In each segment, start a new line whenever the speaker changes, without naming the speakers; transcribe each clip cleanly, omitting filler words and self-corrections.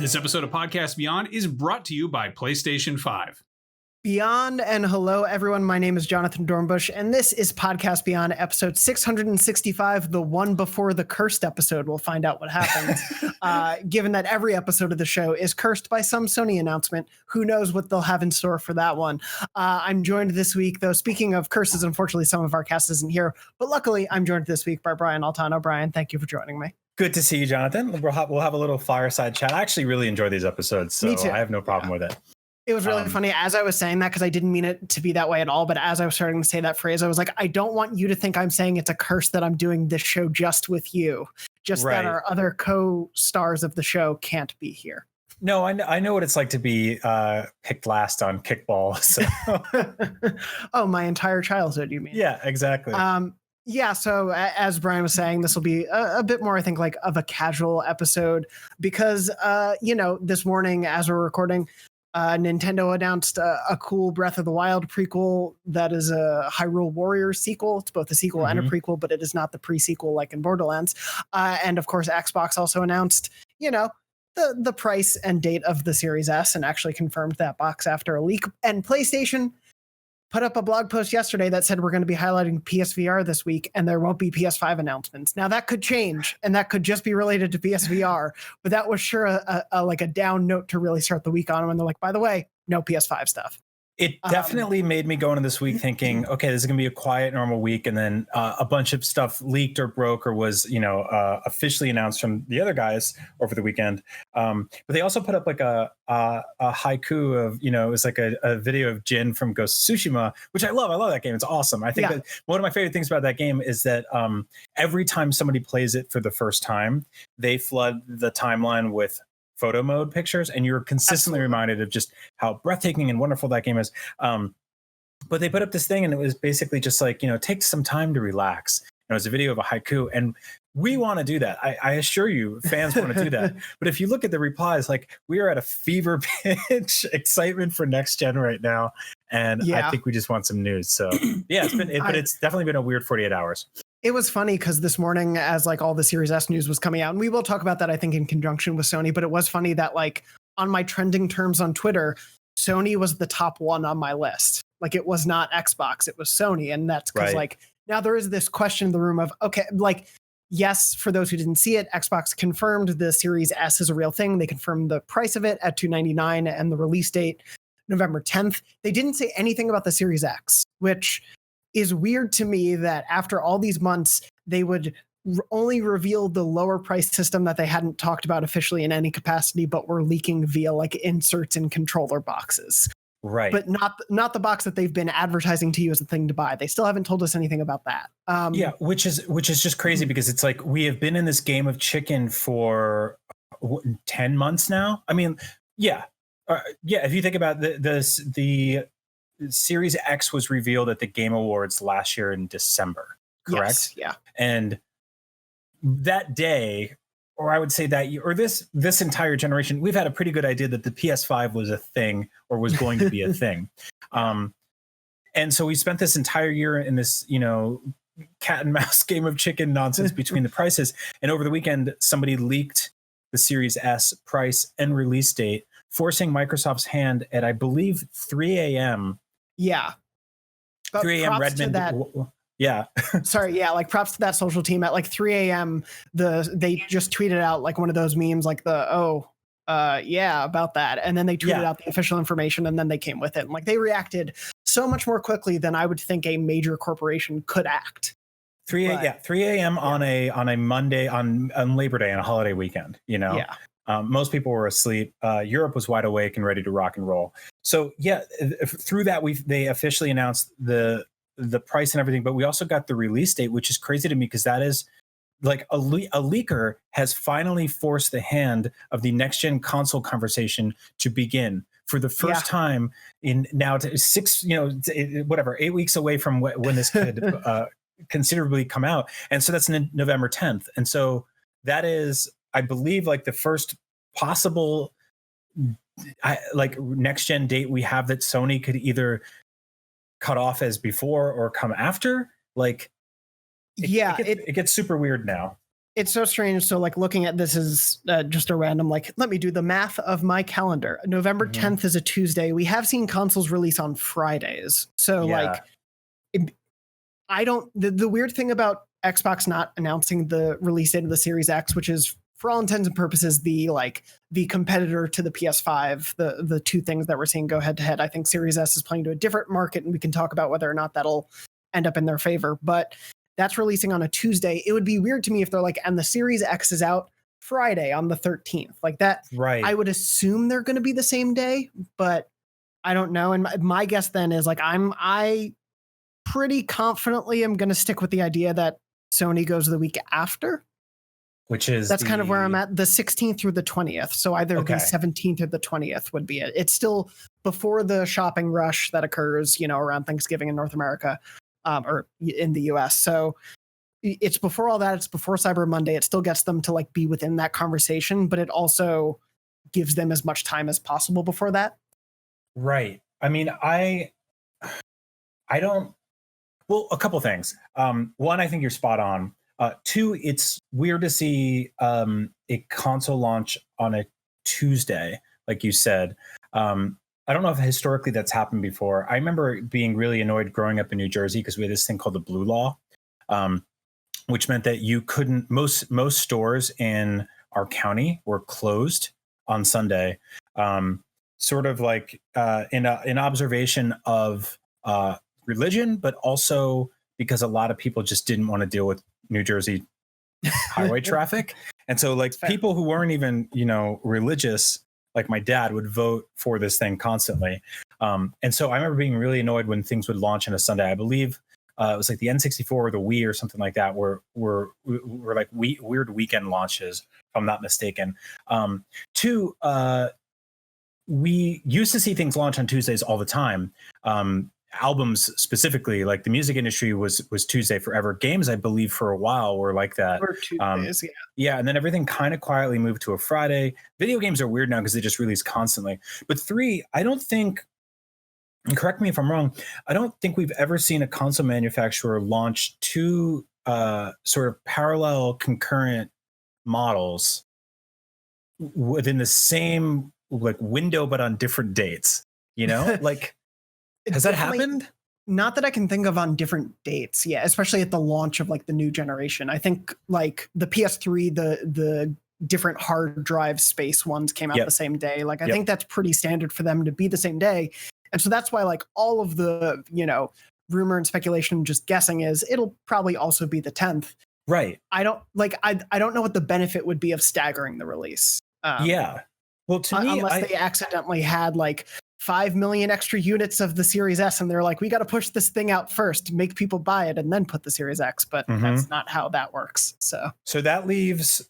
This episode of Podcast Beyond is brought to you by PlayStation 5.
Beyond and hello, everyone. My name is Jonathon Dornbush, and this is Podcast Beyond, episode 665, the one before the cursed episode. We'll find out what happens. Given that every episode of the show is cursed by some Sony announcement, who knows what they'll have in store for that one. I'm joined this week, though, speaking of curses, unfortunately, some of our cast isn't here, but luckily, I'm joined this week by Brian Altano. Brian, thank you for joining me.
Good to see you, Jonathan. We'll have a little fireside chat. I actually really enjoy these episodes, so I have no problem with it.
It was really funny as I was saying that, because I didn't mean it to be that way at all. But as I was starting to say that phrase, I was like, I don't want you to think I'm saying it's a curse that I'm doing this show just with you. Just that our other co-stars of the show can't be here.
No, I know what it's like to be picked last on kickball. So.
Oh, my entire childhood, you mean?
Yeah, exactly.
Yeah, so as Brian was saying, this will be a bit more, I think, like of a casual episode because, this morning as we're recording, Nintendo announced a cool Breath of the Wild prequel that is a Hyrule Warriors sequel. It's both a sequel and a prequel, but it is not the pre-sequel like in Borderlands. And of course, Xbox also announced, the price and date of the Series S and actually confirmed that box after a leak. And PlayStation put up a blog post yesterday that said we're going to be highlighting PSVR this week and there won't be PS5 announcements. Now that could change and that could just be related to PSVR, but that was sure a down note to really start the week on. And they're like, by the way, no PS5 stuff.
It definitely made me go into this week thinking, okay, this is going to be a quiet, normal week. And then a bunch of stuff leaked or broke or was, officially announced from the other guys over the weekend. But they also put up like a haiku of, it was like a video of Jin from Ghost of Tsushima, which I love. I love that game. It's awesome. I think that one of my favorite things about that game is that every time somebody plays it for the first time, they flood the timeline with photo mode pictures, and you're consistently reminded of just how breathtaking and wonderful that game is. But they put up this thing and it was basically just like, take some time to relax. And it was a video of a haiku, and we want to do that. I assure you, fans want to do that. But if you look at the replies, like we are at a fever pitch excitement for next gen right now. And I think we just want some news. So yeah, it's definitely been a weird 48 hours.
It was funny because this morning, as like all the Series S news was coming out, and we will talk about that, I think, in conjunction with Sony, but it was funny that like on my trending terms on Twitter, Sony was the top one on my list. Like it was not Xbox, it was Sony. And that's because like now there is this question in the room of, okay, like, yes, for those who didn't see it, Xbox confirmed the Series S is a real thing. They confirmed the price of it at $299 and the release date November 10th. They didn't say anything about the Series X, which is weird to me that after all these months, they would only reveal the lower price system that they hadn't talked about officially in any capacity, but were leaking via like inserts in controller boxes.
Right.
But not the box that they've been advertising to you as a thing to buy. They still haven't told us anything about that.
Which is just crazy because it's like we have been in this game of chicken for 10 months now. I mean, if you think about the Series X was revealed at the Game Awards last year in December, correct?
Yes, yeah.
And that day, or I would say that year, or this entire generation, we've had a pretty good idea that the PS5 was a thing or was going to be a thing. And so we spent this entire year in this, cat and mouse game of chicken nonsense between the prices. And over the weekend, somebody leaked the Series S price and release date, forcing Microsoft's hand at, I believe, 3 a.m.
Yeah. But
3 a.m. Redmond. Yeah.
Sorry. Yeah. Like props to that social team at like 3 a.m. They just tweeted out like one of those memes, like about that. And then they tweeted out the official information and then they came with it. And like they reacted so much more quickly than I would think a major corporation could act.
3 a.m. on a Monday on Labor Day on a holiday weekend, Yeah. Most people were asleep. Europe was wide awake and ready to rock and roll. So through that they officially announced the price and everything, but we also got the release date, which is crazy to me because that is like a leaker has finally forced the hand of the next gen console conversation to begin for the first time in now 8 weeks away from when this could considerably come out. And so that's November 10th. And so that is, I believe, like the first possible next gen date we have that Sony could either cut off as before or come after. Like, it gets super weird now.
It's so strange. So like looking at this is just a random, like, let me do the math of my calendar. November 10th is a Tuesday. We have seen consoles release on Fridays. So like, the weird thing about Xbox not announcing the release date of the Series X, which is for all intents and purposes, the competitor to the PS5, the two things that we're seeing go head to head. I think Series S is playing to a different market, and we can talk about whether or not that'll end up in their favor. But that's releasing on a Tuesday. It would be weird to me if they're like, and the Series X is out Friday on the 13th. Like that,
right.
I would assume they're going to be the same day, but I don't know. And my guess then is like, I pretty confidently am going to stick with the idea that Sony goes the week after. That's kind of where I'm at, the 16th through the 20th. So either the 17th or the 20th would be it. It's still before the shopping rush that occurs, around Thanksgiving in North America. Or in the US. So it's before all that. It's before Cyber Monday. It still gets them to like be within that conversation, but it also gives them as much time as possible before that.
Right. I mean, I don't, well, a couple things. One, I think you're spot on. Two, it's weird to see a console launch on a Tuesday, like you said. I don't know if historically that's happened before. I remember being really annoyed growing up in New Jersey because we had this thing called the Blue Law, which meant that you couldn't, most stores in our county were closed on Sunday, sort of like in observation of religion, but also because a lot of people just didn't want to deal with New Jersey highway traffic. And so like people who weren't even, religious, like my dad, would vote for this thing constantly. And so I remember being really annoyed when things would launch on a Sunday. I believe it was like the N64 or the Wii or something like that were like weird weekend launches, if I'm not mistaken. Two, we used to see things launch on Tuesdays all the time. Albums specifically, like the music industry was Tuesday forever. Games, I believe, for a while were like that.
Tuesdays,
yeah, and then everything kind of quietly moved to a Friday. Video games are weird now because they just release constantly. But three, I don't think, and correct me if I'm wrong, I don't think we've ever seen a console manufacturer launch two sort of parallel concurrent models within the same like window but on different dates. Like. Has that happened? Not that I can think of on different dates. Yeah, especially at the launch of like the new generation. I think like the PS3, the different hard drive space ones came out the same day. Like I think that's pretty standard for them to be the same day. And so that's why like all of the, rumor and speculation, just guessing, is it'll probably also be the 10th. Right. I don't know what the benefit would be of staggering the release. Well, to me, unless they accidentally had like 5 million extra units of the Series S, and they're like, we got to push this thing out first, make people buy it, and then put the Series X. But that's not how that works. So that leaves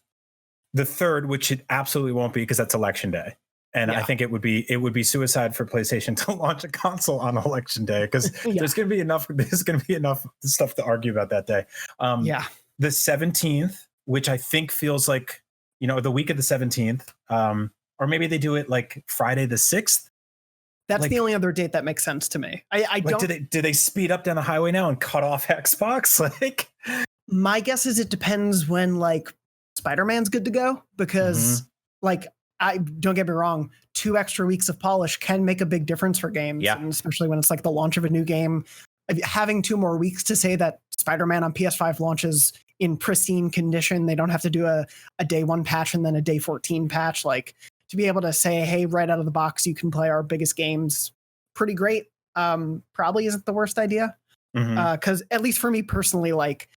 the 3rd, which it absolutely won't be because that's Election Day. And I think it would be suicide for PlayStation to launch a console on Election Day because there's going to be enough stuff to argue about that day. The 17th, which I think feels like, the week of the 17th, or maybe they do it like Friday the 6th. That's like, the only other date that makes sense to me. I don't. Do they speed up down the highway now and cut off Xbox? Like, my guess is it depends when like Spider-Man's good to go because like I don't get me wrong, 2 extra weeks of polish can make a big difference for games, and especially when it's like the launch of a new game. Having 2 more weeks to say that Spider-Man on PS5 launches in pristine condition, they don't have to do a day 1 patch and then a day 14 patch, like. To be able to say, hey, right out of the box, you can play our biggest games, pretty great. Probably isn't the worst idea. Because at least for me personally, like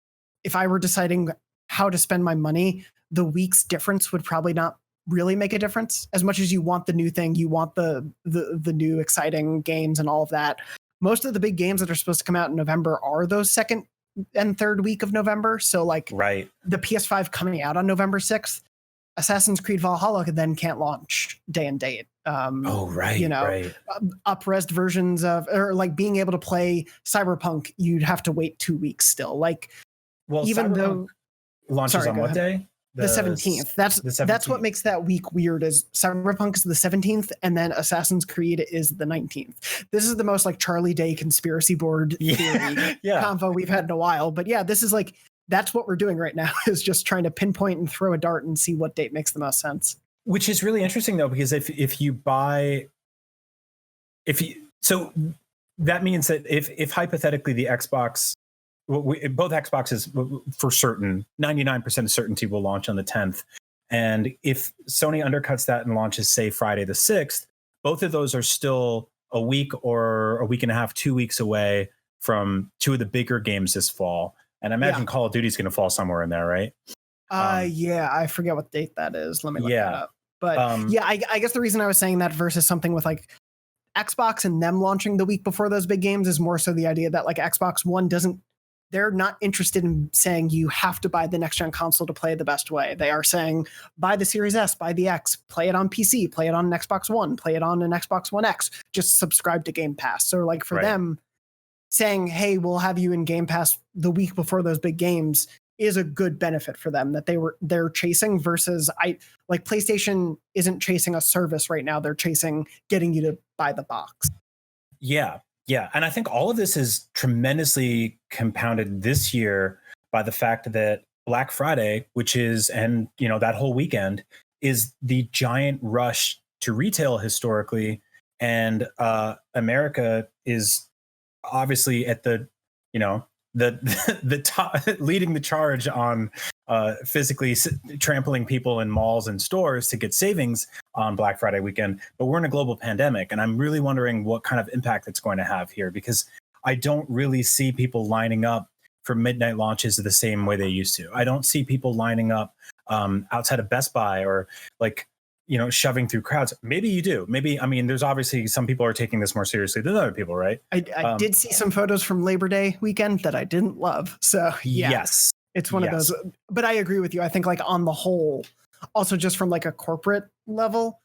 if I were deciding how to spend my money, the week's difference would probably not really make a difference. As much as you want the new thing, you want the new exciting games and all of that. Most of the big games that are supposed to come out in November are those 2nd and 3rd week of November. So like the PS5 coming out on November 6th. Assassin's Creed Valhalla then can't launch day and date. Up-res versions of, or like being able to play Cyberpunk, you'd have to wait 2 weeks still. Like, well, even Cyberpunk though launches on what day? The 17th. That's what makes that week weird. Is Cyberpunk is the 17th, and then Assassin's Creed is the 19th. This is the most like Charlie Day conspiracy board theory convo we've had in a while. But yeah, this is like
that's what we're doing right now is just trying to pinpoint and throw a dart and see what date makes the most sense.
Which is really interesting though, because so that means that if hypothetically the Xbox, both Xboxes for certain, 99% of certainty will launch on the 10th. And if Sony undercuts that and launches, say, Friday the 6th, both of those are still a week or a week and a half, 2 weeks away from two of the bigger games this fall. And I imagine Call of Duty is going to fall somewhere in there, right?
Yeah, I forget what date that is. Let me look that up. But I guess the reason I was saying that versus something with like Xbox and them launching the week before those big games is more so the idea that like Xbox One they're not interested in saying you have to buy the next gen console to play it the best way. They are saying buy the Series S, buy the X, play it on PC, play it on an Xbox One, play it on an Xbox One X, just subscribe to Game Pass. So like for them saying, hey, we'll have you in Game Pass the week before those big games is a good benefit for them that they're chasing versus PlayStation isn't chasing a service right now. They're chasing getting you to buy the box.
Yeah. Yeah. And I think all of this is tremendously compounded this year by the fact that Black Friday, that whole weekend is the giant rush to retail historically. And America is obviously at the top, leading the charge on physically trampling people in malls and stores to get savings on Black Friday weekend. But we're in a global pandemic, and I'm really wondering what kind of impact it's going to have here, because I don't really see people lining up for midnight launches the same way they used to. I don't see people lining up outside of Best Buy or shoving through crowds. Maybe you do. There's obviously some people are taking this more seriously than other people, right?
I did see some photos from Labor Day weekend that I didn't love. So
yes,
it's one of those. But I agree with you. I think like on the whole, also just from like a corporate level,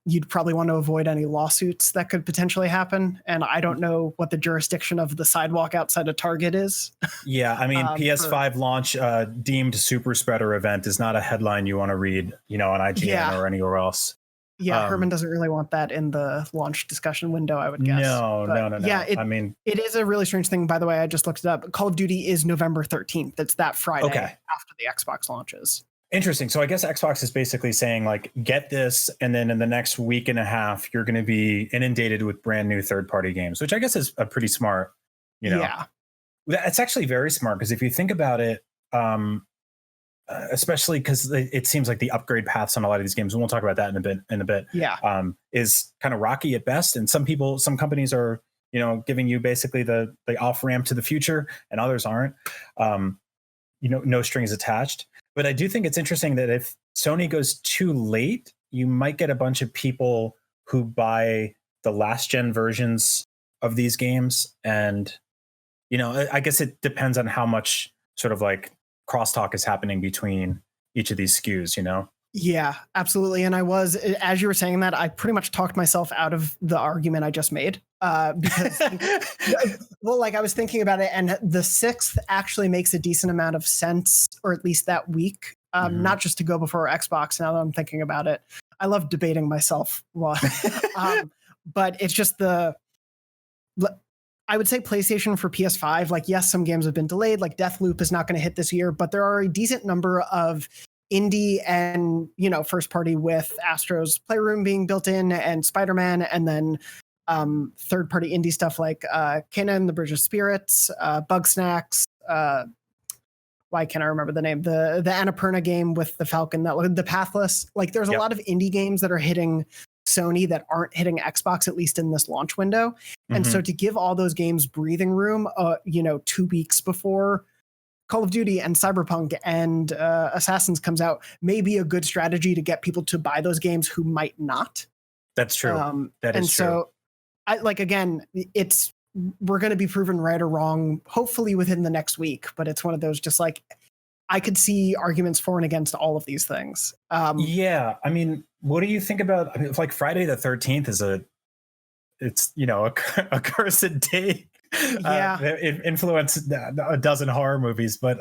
you'd probably want to avoid any lawsuits that could potentially happen. And I don't know what the jurisdiction of the sidewalk outside of Target is.
Yeah, PS5 launch deemed super spreader event is not a headline you want to read, on IGN or anywhere else.
Yeah, Herman doesn't really want that in the launch discussion window, I would guess.
No.
Yeah, it is a really strange thing. By the way, I just looked it up. Call of Duty is November 13th. It's that Friday after the Xbox launches.
Interesting. So I guess Xbox is basically saying like, get this, and then in the next week and a half, you're going to be inundated with brand new third-party games, which I guess is a pretty smart, Yeah. It's actually very smart, because if you think about it, especially because it seems like the upgrade paths on a lot of these games, and we'll talk about that in a bit. Is kind of rocky at best. And some companies are, giving you basically the off ramp to the future, and others aren't. No strings attached. But I do think it's interesting that if Sony goes too late, you might get a bunch of people who buy the last gen versions of these games. And, I guess it depends on how much sort of like crosstalk is happening between each of these SKUs,
Yeah, absolutely. And as you were saying that, I pretty much talked myself out of the argument I just made. Because, I was thinking about it, and the 6th actually makes a decent amount of sense, or at least that week, not just to go before Xbox. Now that I'm thinking about it, I love debating myself. But it's just I would say PlayStation for PS5. Like, yes, some games have been delayed. Like Deathloop is not going to hit this year, but there are a decent number of indie and first party with Astro's Playroom being built in, and Spider-Man, and then third party indie stuff like Kena and the Bridge of Spirits, Bug Snacks, why can't I remember the name, the Annapurna game with the Falcon, the Pathless. Like there's a lot of indie games that are hitting Sony that aren't hitting Xbox, at least in this launch window. And so to give all those games breathing room 2 weeks before Call of Duty and Cyberpunk and Assassins comes out may be a good strategy to get people to buy those games who might not.
That's true. That is true.
So we're going to be proven right or wrong, hopefully within the next week. But it's one of those, just like, I could see arguments for and against all of these things.
What do you think about, like, Friday the 13th is a cursed day. It influenced a dozen horror movies, but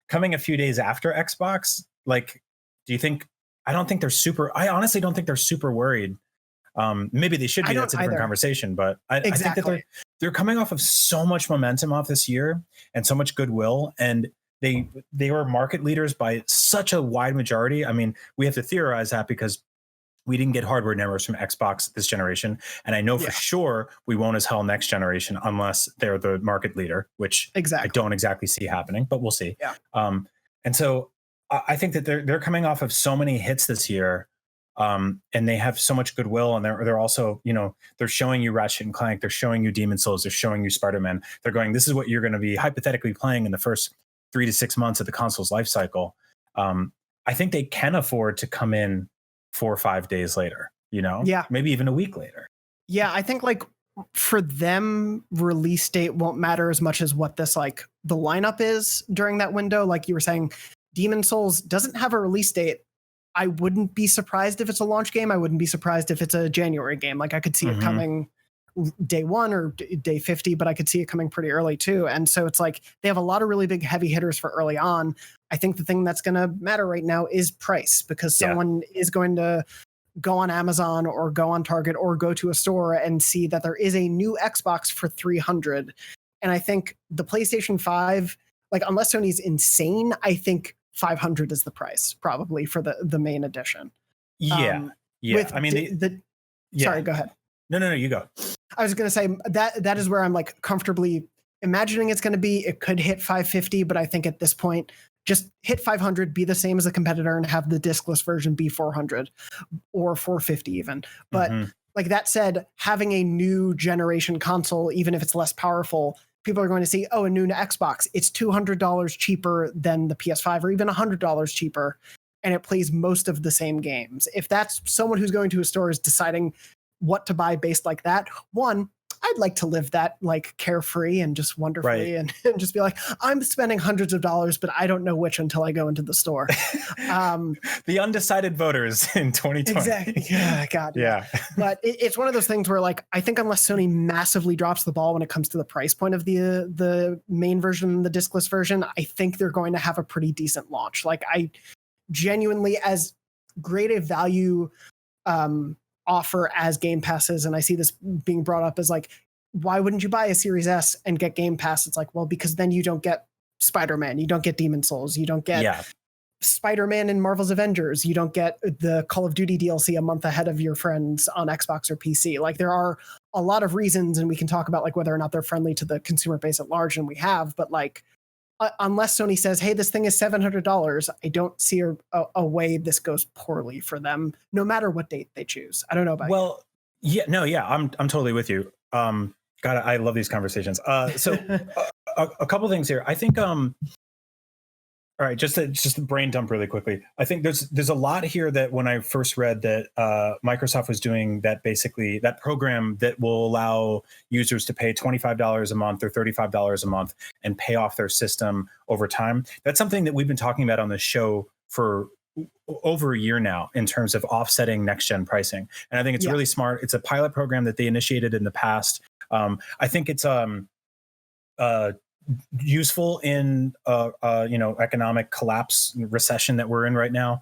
coming a few days after Xbox, like, do you think, I honestly don't think they're super worried Maybe they should be. That's a different conversation. But I think that they're coming off of so much momentum off this year and so much goodwill, and they were market leaders by such a wide majority. I mean, we have to theorize that because we didn't get hardware numbers from Xbox this generation. And I know for sure we won't as hell next generation unless they're the market leader, which I don't exactly see happening, but we'll see.
Yeah.
And so I think that they're coming off of so many hits this year. And they have so much goodwill, and they're also, they're showing you Ratchet and Clank, they're showing you Demon's Souls, they're showing you Spider-Man. They're going, this is what you're going to be hypothetically playing in the first 3 to 6 months of the console's life cycle. I think they can afford to come in 4 or 5 days later, maybe even a week later.
Yeah, I think like for them, release date won't matter as much as what this like the lineup is during that window. Like you were saying, Demon's Souls doesn't have a release date. I wouldn't be surprised if it's a launch game. I wouldn't be surprised if it's a January game. Like I could see it coming day 1 or day 50, but I could see it coming pretty early too. And so it's like they have a lot of really big heavy hitters for early on. I think the thing that's going to matter right now is price, because someone is going to go on Amazon or go on Target or go to a store and see that there is a new Xbox for $300. And I think the PlayStation 5, like unless Sony's insane, I think $500 is the price probably for the main edition.
Yeah. I mean,
sorry, go ahead.
No, you go.
I was going to say that is where I'm like comfortably imagining it's going to be. It could hit 550, but I think at this point, just hit 500, be the same as a competitor, and have the discless version be 400 or 450 even. But like that said, having a new generation console, even if it's less powerful, people are going to see, a new Xbox. It's $200 cheaper than the PS5, or even $100 cheaper, and it plays most of the same games. If that's someone who's going to a store is deciding what to buy based like that, one, I'd like to live that like carefree and just wonderfully and just be like, I'm spending hundreds of dollars, but I don't know which until I go into the store.
The undecided voters in 2020.
Exactly. Yeah, God.
Yeah.
But it's one of those things where like, I think unless Sony massively drops the ball when it comes to the price point of the main version and the discless version, I think they're going to have a pretty decent launch. Like I genuinely, as great a value offer as Game Pass is, and I see this being brought up as like, why wouldn't you buy a Series S and get Game Pass? It's like, well, because then you don't get Spider-Man, you don't get Demon's Souls, you don't get Spider-Man and Marvel's Avengers, you don't get the Call of Duty DLC a month ahead of your friends on Xbox or PC. Like there are a lot of reasons, and we can talk about like whether or not they're friendly to the consumer base at large, and we have, but like unless Sony says, hey, this thing is $700, I don't see a way this goes poorly for them, no matter what date they choose. I don't know about
you. I'm totally with you. God, I love these conversations. So a couple things here. I think, all right, just a brain dump really quickly. I think there's a lot here that when I first read that Microsoft was doing that, basically that program that will allow users to pay $25 a month or $35 a month and pay off their system over time. That's something that we've been talking about on the show for over a year now in terms of offsetting next gen pricing. And I think it's really smart. It's a pilot program that they initiated in the past. I think it's useful in economic collapse, recession that we're in right now,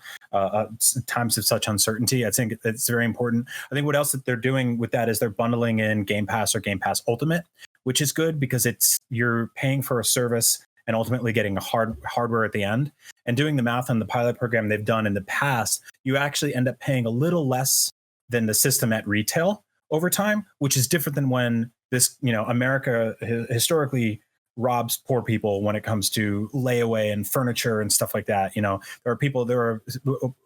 times of such uncertainty. I think it's very important. I think what else that they're doing with that is they're bundling in Game Pass or Game Pass Ultimate, which is good because you're paying for a service and ultimately getting a hardware at the end. And doing the math on the pilot program they've done in the past, you actually end up paying a little less than the system at retail over time, which is different than when this, America historically robs poor people when it comes to layaway and furniture and stuff like that. There are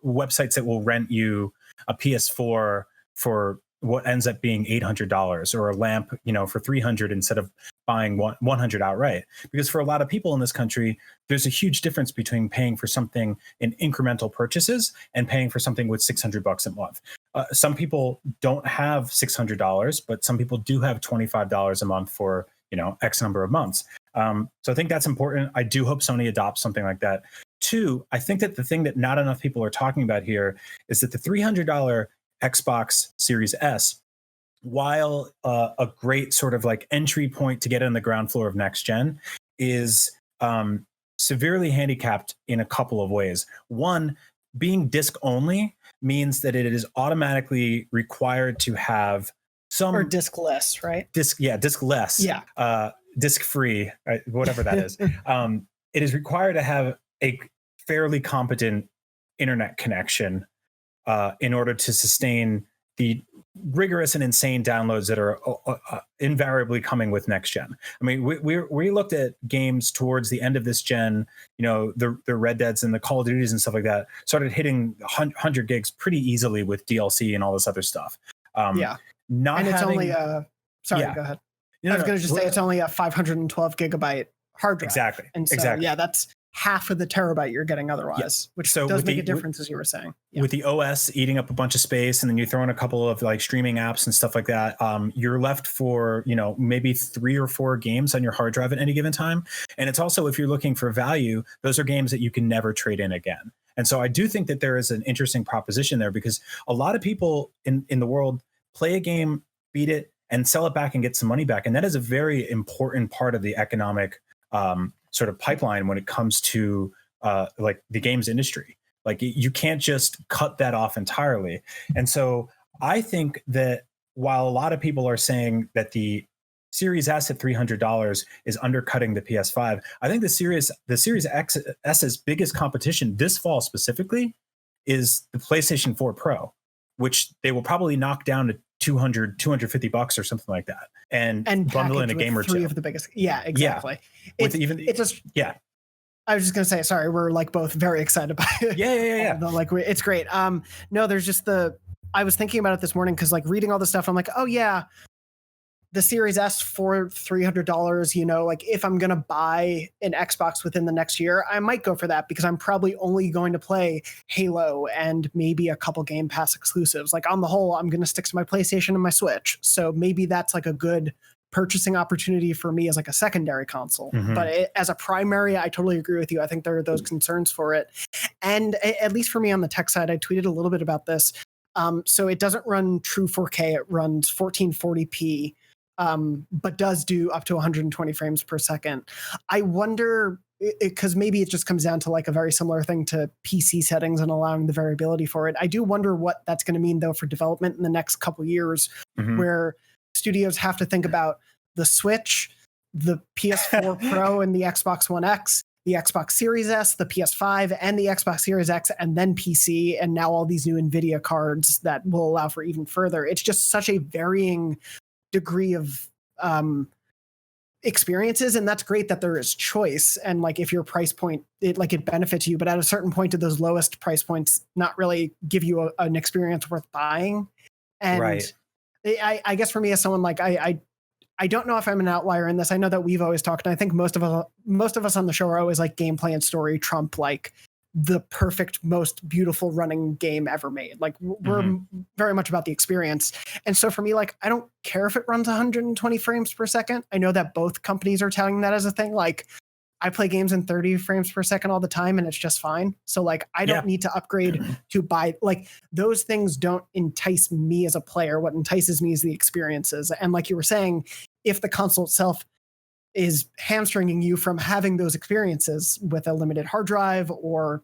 websites that will rent you a PS4 for what ends up being $800, or a lamp, for $300 instead of buying $100 outright. Because for a lot of people in this country, there's a huge difference between paying for something in incremental purchases and paying for something with $600 a month. Some people don't have $600, but some people do have $25 a month for X number of months. So I think that's important. I do hope Sony adopts something like that. Two, I think that the thing that not enough people are talking about here is that the $300 Xbox Series S, while a great sort of like entry point to get on the ground floor of next gen, is severely handicapped in a couple of ways. One, being disc only means that it is automatically required to have some
or diskless, right?
Diskless, disk free, whatever that is. It is required to have a fairly competent internet connection in order to sustain the rigorous and insane downloads that are invariably coming with next gen. I mean, we looked at games towards the end of this gen, the Red Deads and the Call of Duties and stuff like that started hitting 100 gigs pretty easily with DLC and all this other stuff.
It's only go ahead. I was going to just say it's only a 512 gigabyte hard drive.
Exactly.
And so, that's half of the terabyte you're getting otherwise, which does make a difference, as you were saying.
With the OS eating up a bunch of space, and then you throw in a couple of like streaming apps and stuff like that, you're left for, maybe 3 or 4 games on your hard drive at any given time. And it's also, if you're looking for value, those are games that you can never trade in again. And so I do think that there is an interesting proposition there, because a lot of people in the world play a game, beat it, and sell it back and get some money back. And that is a very important part of the economic sort of pipeline when it comes to like the games industry. Like you can't just cut that off entirely. And so I think that while a lot of people are saying that the Series S at $300 is undercutting the PS5, I think the Series S's biggest competition this fall specifically is the PlayStation 4 Pro, which they will probably knock down to $250 or something like that, and bundle in a game or
3
two
of the biggest. Yeah, exactly.
I was
just gonna say, sorry, we're like both very excited by it.
Yeah.
It's great. No, there's just I was thinking about it this morning because like reading all this stuff, I'm like, oh yeah, the Series S for $300, like if I'm going to buy an Xbox within the next year, I might go for that because I'm probably only going to play Halo and maybe a couple Game Pass exclusives. Like on the whole, I'm going to stick to my PlayStation and my Switch. So maybe that's like a good purchasing opportunity for me as like a secondary console.
Mm-hmm.
But as a primary, I totally agree with you. I think there are those concerns for it. And at least for me on the tech side, I tweeted a little bit about this. So it doesn't run true 4K. It runs 1440p. But does do up to 120 frames per second. I wonder, because maybe it just comes down to like a very similar thing to PC settings and allowing the variability for it. I do wonder what that's going to mean though for development in the next couple years, where studios have to think about the Switch, the PS4 Pro and the Xbox One X, the Xbox Series S, the PS5 and the Xbox Series X, and then PC, and now all these new NVIDIA cards that will allow for even further. It's just such a varying degree of experiences, and that's great that there is choice, and like if your price point it benefits you, but at a certain point do those lowest price points not really give you an experience worth buying? And
right.
I guess for me as someone like I don't know if I'm an outlier in this. I know that we've always talked, and I think most of us on the show are always like gameplay and story trump like the perfect, most beautiful running game ever made. Like we're very much about the experience. And so for me, like, I don't care if it runs 120 frames per second. I know that both companies are touting that as a thing. Like I play games in 30 frames per second all the time and it's just fine. So like, I don't need to upgrade to buy, like those things don't entice me as a player. What entices me is the experiences. And like you were saying, if the console itself is hamstringing you from having those experiences with a limited hard drive or,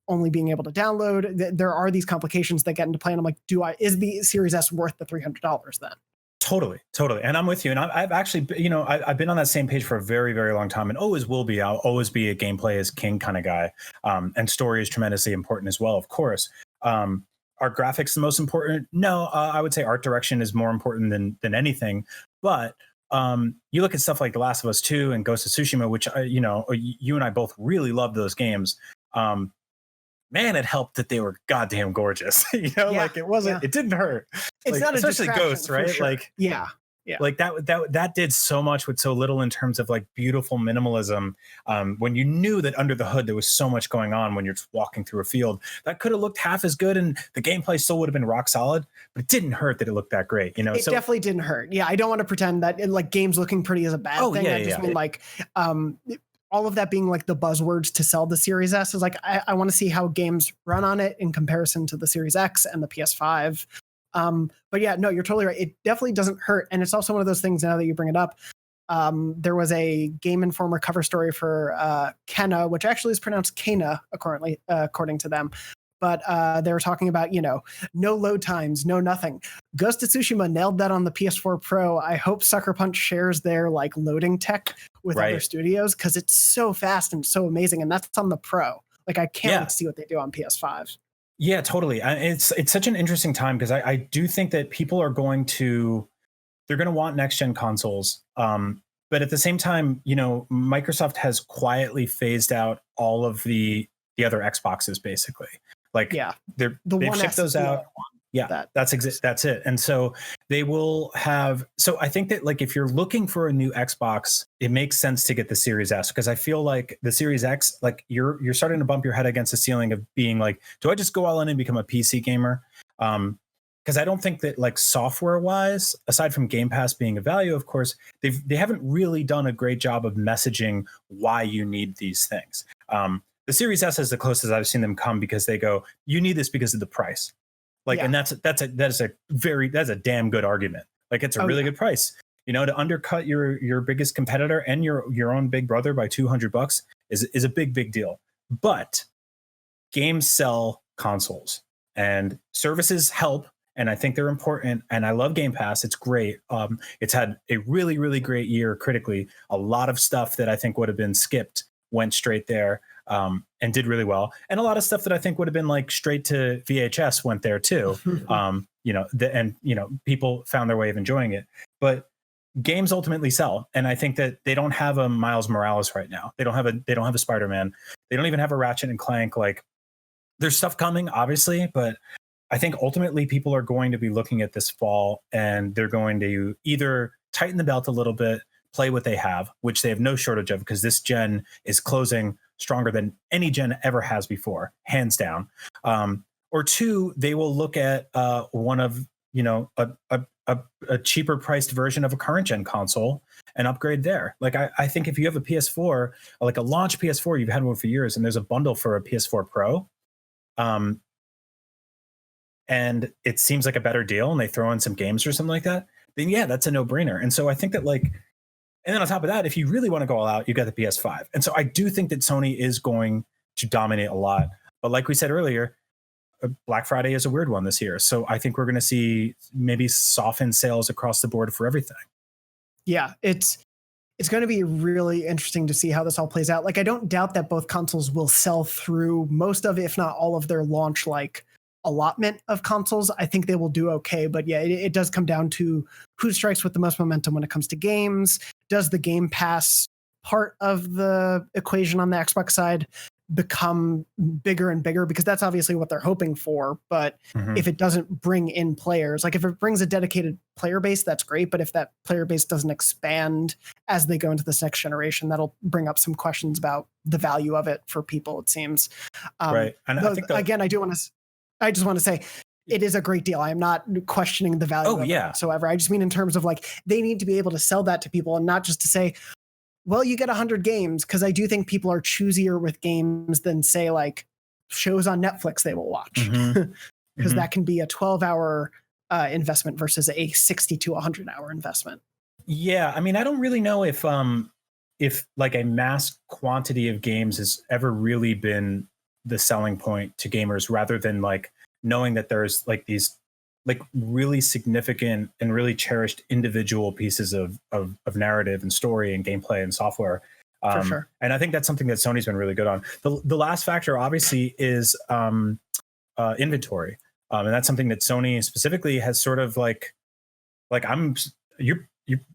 only being able to download, there are these complications that get into play. And I'm like, is the Series S worth the $300 then?
Totally. And I'm with you. And I've actually, I've been on that same page for a very, very long time and always will be. I'll always be a gameplay is king kind of guy. And story is tremendously important as well, of course. Are graphics the most important? No, I would say art direction is more important than anything. But you look at stuff like The Last of Us 2 and Ghost of Tsushima, which, you and I both really love those games. Man, it helped that they were goddamn gorgeous. Like it wasn't, it didn't hurt.
It's
like,
not
especially Ghost, right?
Sure.
Like,
yeah.
Like that did so much with so little in terms of like beautiful minimalism. When you knew that under the hood there was so much going on when you're just walking through a field, that could have looked half as good, and the gameplay still would have been rock solid. But it didn't hurt that it looked that great. It
definitely didn't hurt. Yeah, I don't want to pretend that like games looking pretty is a bad thing. I just mean like all of that being like the buzzwords to sell the Series S is like I want to see how games run on it in comparison to the Series X and the PS5. But yeah, no, you're totally right. It definitely doesn't hurt. And it's also one of those things, now that you bring it up, there was a Game Informer cover story for Kena, which actually is pronounced Kena according to them, but they were talking about, no load times, no nothing. Ghost of Tsushima nailed that on the PS4 Pro. I hope Sucker Punch shares their like loading tech with other studios, because it's so fast and so amazing, and that's on the Pro. Like, I can't wait to see what they do on PS5.
Yeah, totally. It's such an interesting time, because I do think that people are going to want next gen consoles. But at the same time, Microsoft has quietly phased out all of the other Xboxes, basically. Like, they've shipped those out. Yeah, that's it. And so they will have. So I think that, like, if you're looking for a new Xbox, it makes sense to get the Series S, because I feel like the Series X, like, you're starting to bump your head against the ceiling of being like, do I just go all in and become a PC gamer? Because I don't think that, like, software wise, aside from Game Pass being a value, of course, they haven't really done a great job of messaging why you need these things. The Series S is the closest I've seen them come, because they go, you need this because of the price. Like, and that's a damn good argument. Like, it's a really good price, to undercut your biggest competitor and your own big brother by $200 is a big deal. But games sell consoles, and services help. And I think they're important. And I love Game Pass. It's great. It's had a really, really great year critically. A lot of stuff that I think would have been skipped went straight there, and did really well. And a lot of stuff that I think would have been like straight to VHS went there too. People found their way of enjoying it. But games ultimately sell. And I think that they don't have a Miles Morales right now. They don't have a Spider-Man. They don't even have a Ratchet and Clank. Like, there's stuff coming, obviously, but I think ultimately people are going to be looking at this fall, and they're going to either tighten the belt a little bit, play what they have, which they have no shortage of, because this gen is closing stronger than any gen ever has before, hands down. Or two, they will look at one of, a cheaper priced version of a current gen console and upgrade there. Like, I think if you have a PS4, like a launch PS4, you've had one for years, and there's a bundle for a PS4 Pro, and it seems like a better deal, and they throw in some games or something like that, then that's a no-brainer. And so I think that, like, and then on top of that, if you really want to go all out, you got the PS5. And so I do think that Sony is going to dominate a lot. But like we said earlier, Black Friday is a weird one this year. So I think we're going to see maybe softened sales across the board for everything.
Yeah, it's going to be really interesting to see how this all plays out. Like, I don't doubt that both consoles will sell through most of, if not all of, their launch, like, allotment of consoles. I think they will do okay, but it does come down to who strikes with the most momentum when it comes to games. Does the Game Pass part of the equation on the Xbox side become bigger and bigger? Because that's obviously what they're hoping for. But if it doesn't bring in players, like if it brings a dedicated player base, that's great. But if that player base doesn't expand as they go into this next generation, that'll bring up some questions about the value of it for people, it seems.
Right. And I think
again, I just want to say it is a great deal. I am not questioning the value of it whatsoever. I just mean in terms of, like, they need to be able to sell that to people, and not just to say, well, you get 100 games, because I do think people are choosier with games than, say, like, shows on Netflix they will watch, because that can be a 12-hour investment versus a 60 to 100-hour investment.
Yeah, I mean, I don't really know if like a mass quantity of games has ever really been the selling point to gamers, rather than, like, knowing that there's, like, these, like, really significant and really cherished individual pieces of narrative and story and gameplay and software.
For sure.
And I think that's something that Sony's been really good on. The last factor, obviously, is inventory. And that's something that Sony specifically has sort of like you're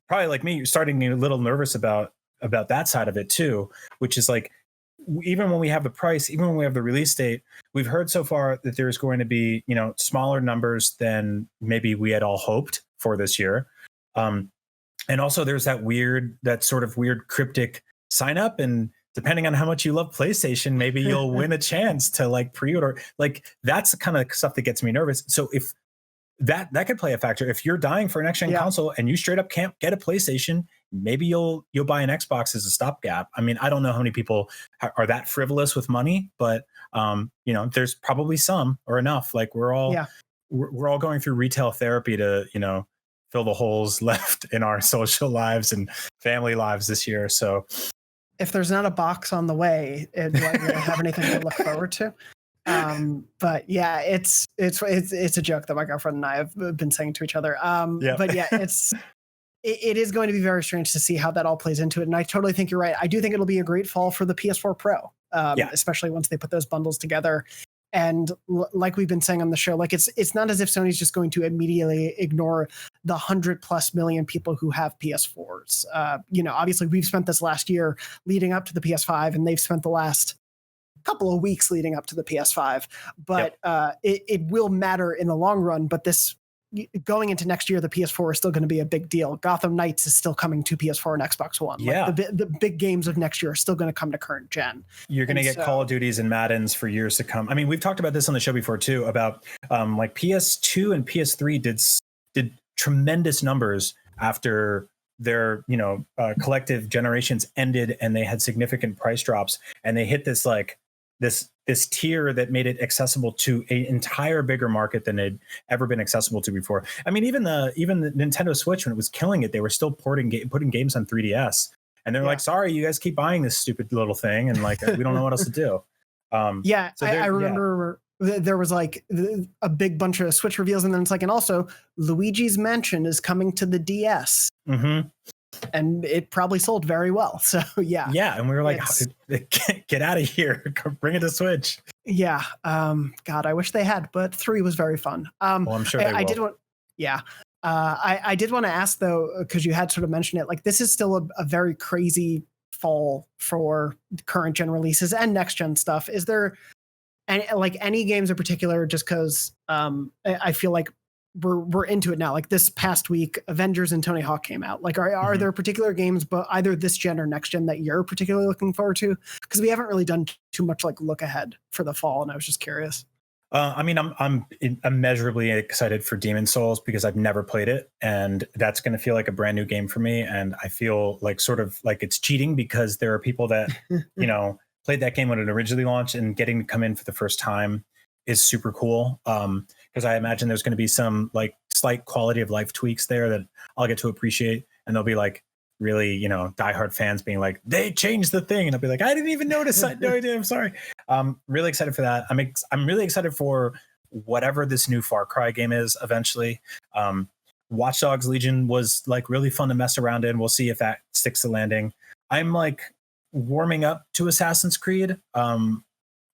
probably like me, you're starting to get a little nervous about that side of it too, which is like, even when we have the price, even when we have the release date, we've heard so far that there's going to be, smaller numbers than maybe we had all hoped for this year. And also there's that sort of weird cryptic sign up, and depending on how much you love PlayStation, maybe you'll win a chance to, like, pre-order. Like, that's the kind of stuff that gets me nervous. So if that could play a factor, if you're dying for an next gen console and you straight up can't get a PlayStation, maybe you'll buy an Xbox as a stopgap. I mean, I don't know how many people are that frivolous with money, but there's probably some, or enough. Like, we're all going through retail therapy to fill the holes left in our social lives and family lives this year. So
if there's not a box on the way, do I really have anything to look forward to? But yeah, it's a joke that my girlfriend and I have been saying to each other. But yeah, it is going to be very strange to see how that all plays into it. And I totally think you're right. I do think it'll be a great fall for the PS4 Pro, especially once they put those bundles together. And like we've been saying on the show, like it's not as if Sony's just going to immediately ignore the 100+ million people who have PS4s. Obviously we've spent this last year leading up to the PS5, and they've spent the last couple of weeks leading up to the PS5. But it will matter in the long run. But this going into next year, the PS4 is still going to be a big deal. Gotham Knights is still coming to PS4 and Xbox One.
Yeah.
Like the big games of next year are still going to come to current gen.
You're going to get Call of Duties and Maddens for years to come. I mean, we've talked about this on the show before too, about like PS2 and PS3 did tremendous numbers after their collective generations ended, and they had significant price drops, and they hit this like this tier that made it accessible to an entire bigger market than it ever been accessible to before. I mean, even the Nintendo Switch, when it was killing it, they were still putting games on 3DS, and they're like, sorry, you guys keep buying this stupid little thing, and like we don't know what else to do.
I remember there was like a big bunch of Switch reveals, and then it's like, and also Luigi's Mansion is coming to the DS.
Mm-hmm.
And it probably sold very well. So yeah.
And we were like, get out of here, bring it to Switch.
Yeah. God, I wish they had, but 3 was very fun.
Well, I'm sure I
did want. Yeah. I did want to ask though, because you had sort of mentioned it, like this is still a very crazy fall for current gen releases and next gen stuff. Is there any games in particular? Just because I feel like we're into it now. Like this past week, Avengers and Tony Hawk came out. Like, are there particular games, but either this gen or next gen, that you're particularly looking forward to? Because we haven't really done too much like look ahead for the fall, and I was just curious.
I mean, I'm immeasurably excited for Demon's Souls because I've never played it, and that's going to feel like a brand new game for me. And I feel like sort of like it's cheating because there are people that played that game when it originally launched, and getting to come in for the first time is super cool. Because I imagine there's going to be some like slight quality of life tweaks there that I'll get to appreciate, and they'll be like really, diehard fans being like, they changed the thing, and I'll be like, I didn't even notice. I no idea. I'm sorry. Really excited for that. I'm really excited for whatever this new Far Cry game is eventually. Watch Dogs Legion was like really fun to mess around in. We'll see if that sticks to landing. I'm like warming up to Assassin's Creed.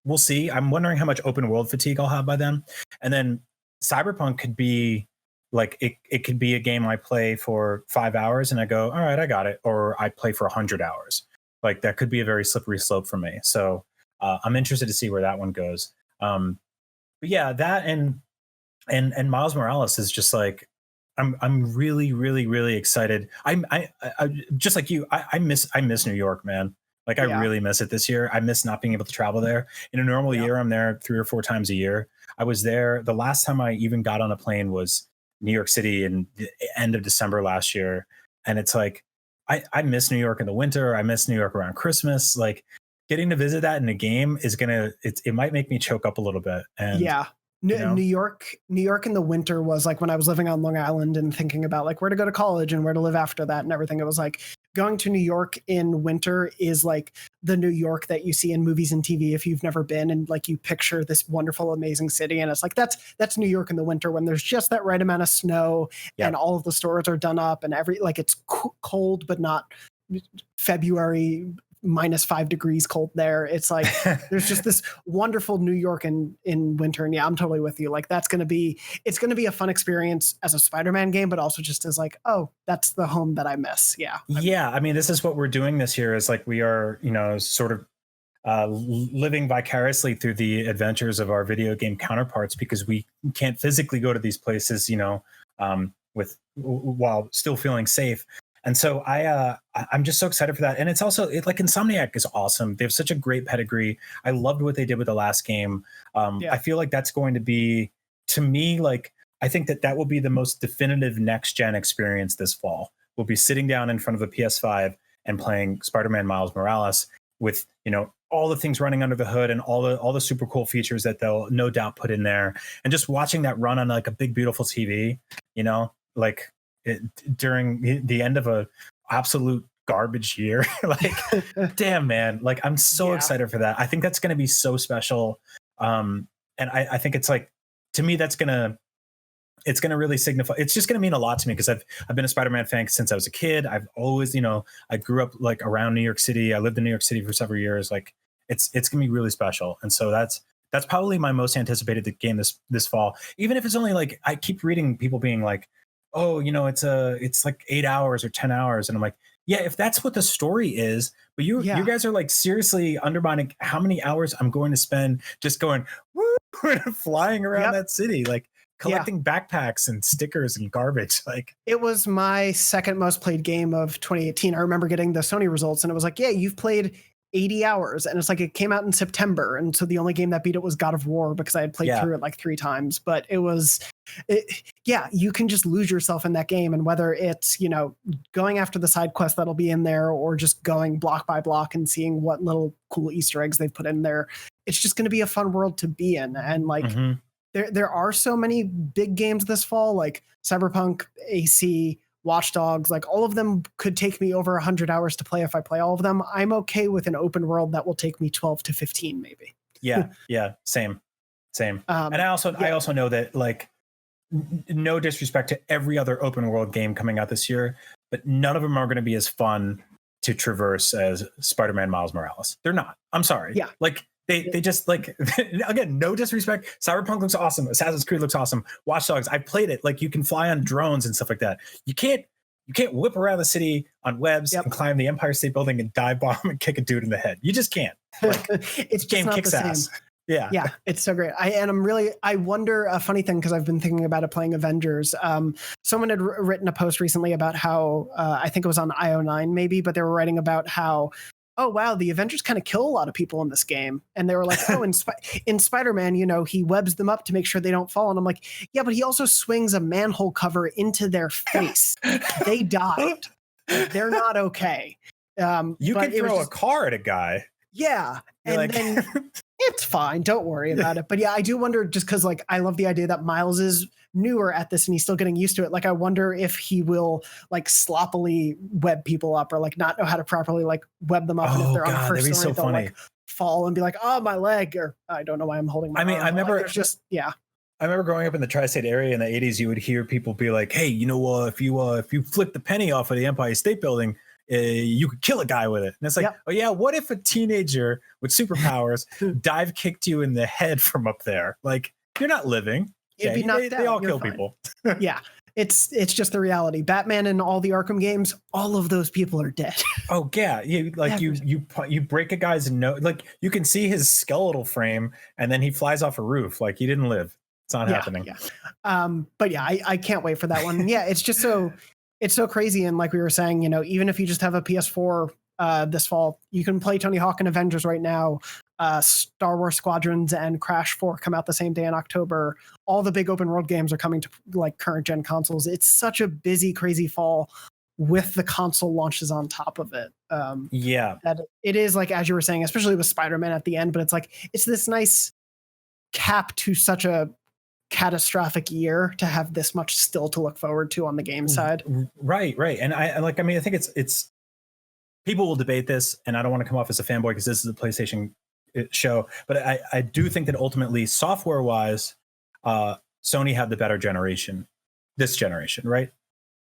We'll see. I'm wondering how much open world fatigue I'll have by then. And then Cyberpunk could be like, it could be a game I play for 5 hours and I go, all right, I got it. Or I play for 100 hours. Like that could be a very slippery slope for me. So I'm interested to see where that one goes. But yeah, that and Miles Morales is just like, I'm really, really, really excited. I just like you, I miss New York, man. Like I really miss it this year. I miss not being able to travel there. In a normal year, I'm there 3 or 4 times a year. I was there. The last time I even got on a plane was New York City in the end of December last year. And it's like, I miss New York in the winter. I miss New York around Christmas. Like getting to visit that in a game is it might make me choke up a little bit. And
New York in the winter was like when I was living on Long Island and thinking about like where to go to college and where to live after that and everything. It was like going to New York in winter is like the New York that you see in movies and TV if you've never been, and like you picture this wonderful, amazing city, and it's like that's New York in the winter when there's just that right amount of snow and all of the stores are done up and it's cold but not February -5 degrees cold there. It's like there's just this wonderful New York in winter, and I'm totally with you. Like it's gonna be a fun experience as a Spider-Man game, but also just as like, oh, that's the home that I miss. I
mean, this is what we're doing this year, is like we are sort of living vicariously through the adventures of our video game counterparts, because we can't physically go to these places while still feeling safe. And so I'm just so excited for that. And it's also like Insomniac is awesome. They have such a great pedigree. I loved what they did with the last game. I feel like that's going to be, to me, like, I think that will be the most definitive next gen experience this fall. We'll be sitting down in front of a PS5 and playing Spider-Man Miles Morales with, all the things running under the hood and all the super cool features that they'll no doubt put in there. And just watching that run on like a big, beautiful TV, during the end of a absolute garbage year. Like, damn, man, like I'm so excited for that. I think that's going to be so special. And I think it's like, to me, it's gonna really signify. It's just gonna mean a lot to me because I've been a Spider-Man fan since I was a kid. I've always, I grew up like around New York City. I lived in New York City for several years. Like it's gonna be really special. And so that's probably my most anticipated game this fall. Even if it's only like, I keep reading people being like, oh, it's like 8 hours or 10 hours, and I'm like, yeah, if that's what the story is, but you guys are like seriously undermining how many hours I'm going to spend just going woo, flying around that city, like collecting backpacks and stickers and garbage. Like,
it was my second most played game of 2018. I remember getting the Sony results, and it was like, yeah, you've played 80 hours, and it's like it came out in September, and so the only game that beat it was God of War because I had played through it like 3 times. But you can just lose yourself in that game, and whether it's going after the side quest that'll be in there or just going block by block and seeing what little cool Easter eggs they've put in there, it's just going to be a fun world to be in. And like there are so many big games this fall, like Cyberpunk, AC, Watch Dogs, like all of them could take me over 100 hours to play if I play all of them. I'm okay with an open world that will take me 12 to 15 maybe.
Yeah, same. And I also know that, like, no disrespect to every other open world game coming out this year, but none of them are going to be as fun to traverse as Spider-Man Miles Morales. They're not. I'm sorry.
Yeah.
Like they just, like, again, no disrespect. Cyberpunk looks awesome. Assassin's Creed looks awesome. Watch Dogs, I played it. Like, you can fly on drones and stuff like that. You can't whip around the city on webs and climb the Empire State Building and dive bomb and kick a dude in the head. You just can't. Like,
it's
game
just
kicks ass.
Yeah, it's so great. I wonder, a funny thing, because I've been thinking about it playing Avengers. Someone had written a post recently about how, I think it was on IO9 maybe, but they were writing about how, oh wow, the Avengers kind of kill a lot of people in this game. And they were like, oh, in Spider-Man, he webs them up to make sure they don't fall. And I'm like, yeah, but he also swings a manhole cover into their face. They died. They're not okay.
You can throw a car at a guy.
Yeah.
You're
and
like...
then it's fine. Don't worry about it. But yeah, I do wonder, just because like I love the idea that Miles is newer at this and he's still getting used to it. Like, I wonder if he will like sloppily web people up, or like not know how to properly like web them up. And if they're on the first story, they'll like fall and be like, oh, my leg, or I don't know why I'm holding my arm.
I remember
I
remember growing up in the tri-state area in the 80s, you would hear people be like, hey, if you flick the penny off of the Empire State Building, you could kill a guy with it. And it's like, oh yeah, what if a teenager with superpowers dive kicked you in the head from up there? Like, you're not living.
You'd be knocked out.
They all
You're
kill
fine.
people.
Yeah. It's just the reality. Batman and all the Arkham games, all of those people are dead.
Oh yeah, you break a guy's nose, like you can see his skeletal frame, and then he flies off a roof. Like, he didn't live. It's not happening.
Yeah. But yeah, I can't wait for that one. Yeah, it's just it's so crazy. And like we were saying, even if you just have a PS4 this fall, you can play Tony Hawk and Avengers right now. Star Wars Squadrons and Crash 4 come out the same day in October. All the big open world games are coming to like current gen consoles. It's such a busy, crazy fall with the console launches on top of it. That it is, like, as you were saying, especially with Spider-Man at the end, but it's like, it's this nice cap to such a catastrophic year to have this much still to look forward to on the game side.
Right. And I think it's people will debate this, and I don't want to come off as a fanboy because this is a PlayStation show, but I do think that ultimately, software wise, Sony had the better generation this generation, right?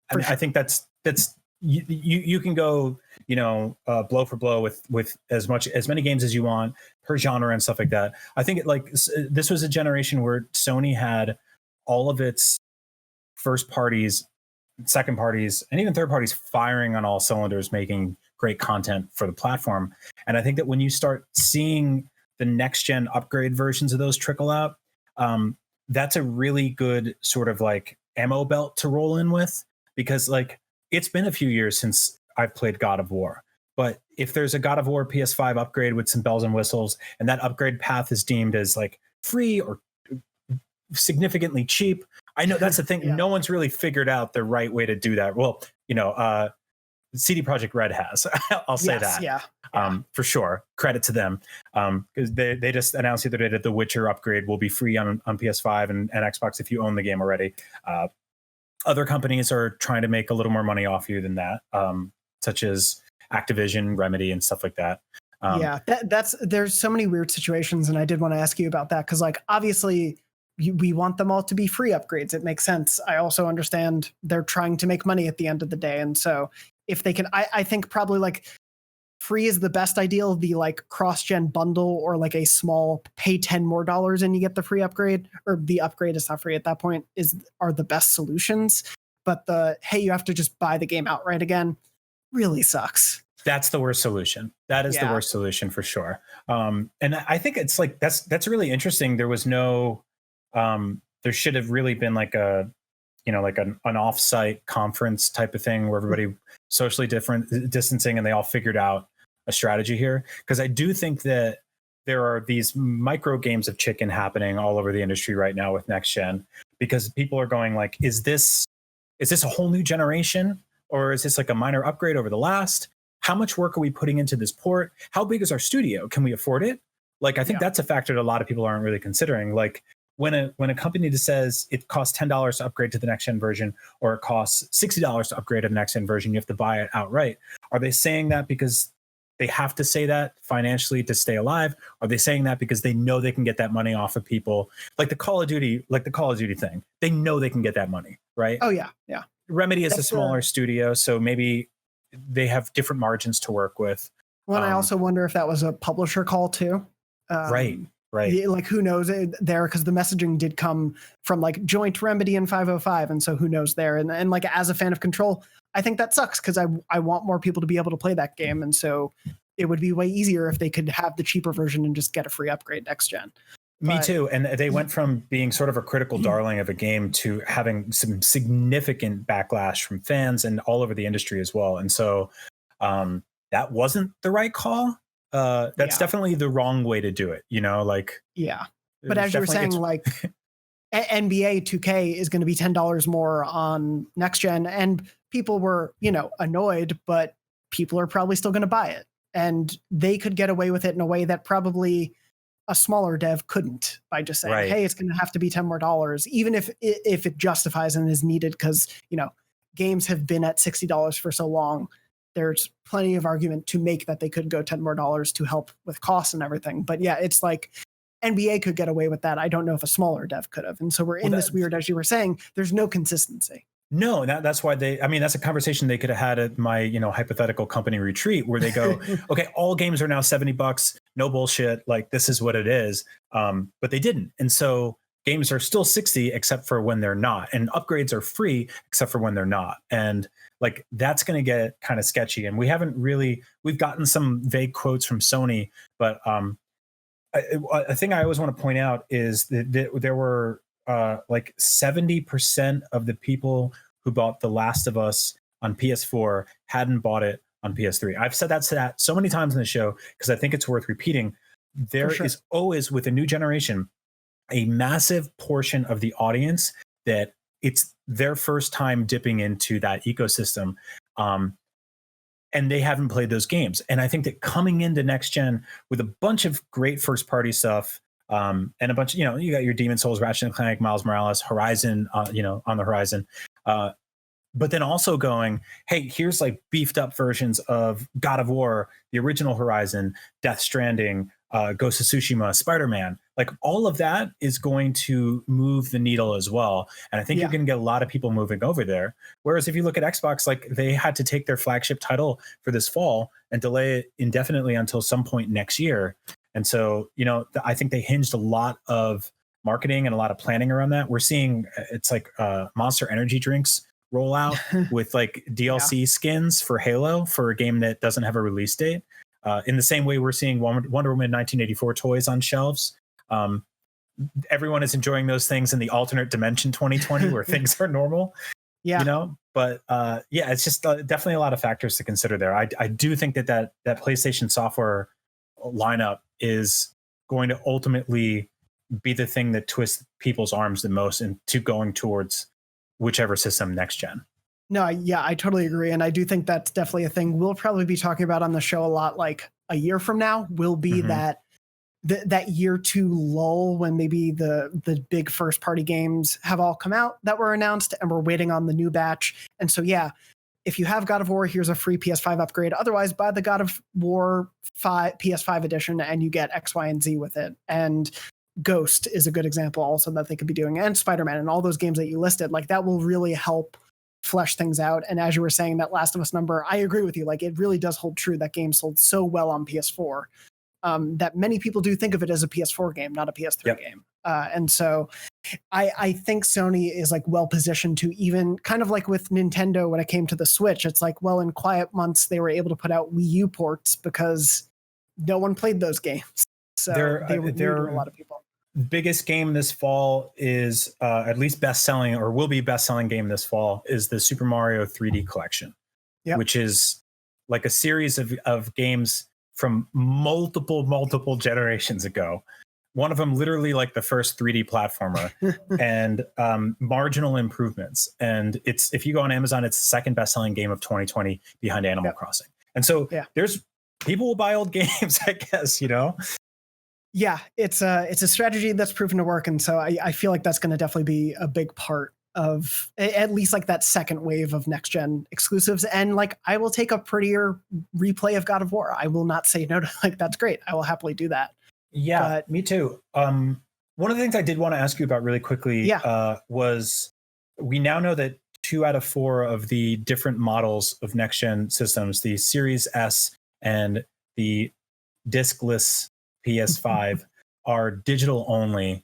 I think that's you can go blow for blow with as many games as you want per genre and stuff like that. I think this was a generation where Sony had all of its first parties, second parties, and even third parties firing on all cylinders, making great content for the platform. And I think that when you start seeing the next gen upgrade versions of those trickle out, that's a really good sort of like ammo belt to roll in with, because like it's been a few years since I've played God of War. But if there's a God of War PS5 upgrade with some bells and whistles, and that upgrade path is deemed as like free or significantly cheap, I know that's the thing. No one's really figured out the right way to do that. Well, CD Projekt Red has. I'll say that. For sure. Credit to them. Because they just announced the other day that the Witcher upgrade will be free on PS5 and Xbox if you own the game already. Other companies are trying to make a little more money off you than that, such as Activision, Remedy, and stuff like that.
There's so many weird situations, and I did want to ask you about that because, like, obviously we want them all to be free upgrades. It makes sense. I also understand they're trying to make money at the end of the day, and so if they can, I think probably like free is the best ideal. The like cross-gen bundle or like a small pay $10 more and you get the free upgrade, or the upgrade is not free at that point, are the best solutions. But hey, you have to just buy the game outright again really sucks.
That's the worst solution. That is the worst solution for sure. And I think it's like that's really interesting. There was no there should have really been like a like an offsite conference type of thing where everybody socially distancing and they all figured out a strategy here, because I do think that there are these micro games of chicken happening all over the industry right now with next gen, because people are going like, is this a whole new generation, or is this like a minor upgrade over the last? How much work are we putting into this port? How big is our studio? Can we afford it? Like, I think that's a factor that a lot of people aren't really considering. Like when a company just says it costs $10 to upgrade to the next gen version, or it costs $60 to upgrade to the next gen version, you have to buy it outright. Are they saying that because they have to say that financially to stay alive? Are they saying that because they know they can get that money off of people? Like the Call of Duty thing. They know they can get that money, right?
Oh yeah, yeah.
Remedy is a smaller studio, so maybe they have different margins to work with.
Well, I also wonder if that was a publisher call too.
Right.
Like who knows there, because the messaging did come from like joint Remedy and 505, and so who knows there. And like as a fan of Control, I think that sucks because I want more people to be able to play that game, and so it would be way easier if they could have the cheaper version and just get a free upgrade next gen.
Me too. And they went from being sort of a critical darling of a game to having some significant backlash from fans and all over the industry as well. And so that wasn't the right call. That's definitely the wrong way to do it. Like,
yeah. But as you were saying, like NBA 2K is going to be $10 more on next gen, and people were, annoyed, but people are probably still going to buy it, and they could get away with it in a way that probably a smaller dev couldn't, by just saying, hey, it's going to have to be $10 more, even if it justifies and is needed, because games have been at $60 for so long. There's plenty of argument to make that they could go $10 more to help with costs and everything. But yeah, it's like NBA could get away with that. I don't know if a smaller dev could have. And so we're in this weird, as you were saying, there's no consistency.
No, that's why that's a conversation they could have had at my, hypothetical company retreat, where they go, okay, all games are now $70, no bullshit. Like, this is what it is. But they didn't. And so games are still 60, except for when they're not. And upgrades are free, except for when they're not. And like, that's going to get kind of sketchy. And we've gotten some vague quotes from Sony, but a thing I always want to point out is that there were like 70% of the people who bought The Last of Us on PS4 hadn't bought it on PS3. I've said that so many times in the show because I think it's worth repeating. There is always, with a new generation, a massive portion of the audience that it's their first time dipping into that ecosystem. And they haven't played those games. And I think that coming into next gen with a bunch of great first party stuff, and a bunch of, you got your Demon's Souls, Ratchet and Clank, Miles Morales, Horizon, on the horizon. But then also going, hey, here's like beefed up versions of God of War, the original Horizon, Death Stranding, Ghost of Tsushima, Spider-Man. Like, all of that is going to move the needle as well. And I think you're going to get a lot of people moving over there. Whereas if you look at Xbox, like, they had to take their flagship title for this fall and delay it indefinitely until some point next year. And so, I think they hinged a lot of marketing and a lot of planning around that. We're seeing it's like Monster Energy drinks roll out with like DLC skins for Halo for a game that doesn't have a release date. In the same way, we're seeing Wonder Woman 1984 toys on shelves. Everyone is enjoying those things in the alternate dimension 2020 where things are normal. But it's just definitely a lot of factors to consider there. I do think that PlayStation software lineup is going to ultimately be the thing that twists people's arms the most into going towards whichever system next gen.
No, yeah, I totally agree. And I do think that's definitely a thing we'll probably be talking about on the show a lot, like a year from now, will be that year two lull when maybe the big first party games have all come out that were announced and we're waiting on the new batch. And so, if you have God of War, here's a free PS5 upgrade. Otherwise, buy the God of War PS5 edition and you get X, Y, and Z with it. And Ghost is a good example also that they could be doing, and Spider-Man and all those games that you listed. Like that will really help flesh things out. And as you were saying, that Last of Us number, I agree with you. Like it really does hold true that game sold so well on PS4 that many people do think of it as a PS4 game, not a PS3 game. And so I think Sony is like well positioned to, even kind of like with Nintendo when it came to the Switch. It's like, well, in quiet months, they were able to put out Wii U ports because no one played those games. So they were new to a lot of people.
Biggest game this fall is at least best-selling, or will be best-selling game this fall, is the Super Mario 3D Collection, which is like a series of games from multiple generations ago. One of them literally like the first 3D platformer and marginal improvements. And it's, if you go on Amazon, it's the second best-selling game of 2020 behind Animal Crossing. And so there's people will buy old games, I guess, you know?
Yeah, it's a strategy that's proven to work. And so I feel like that's going to definitely be a big part of at least like that second wave of next gen exclusives. And like, I will take a prettier replay of God of War. I will not say no to, like, that's great. I will happily do that.
Yeah, but me too. One of the things I did want to ask you about really quickly was we now know that 2 out of 4 of the different models of next gen systems, the Series S and the diskless PS5 are digital only.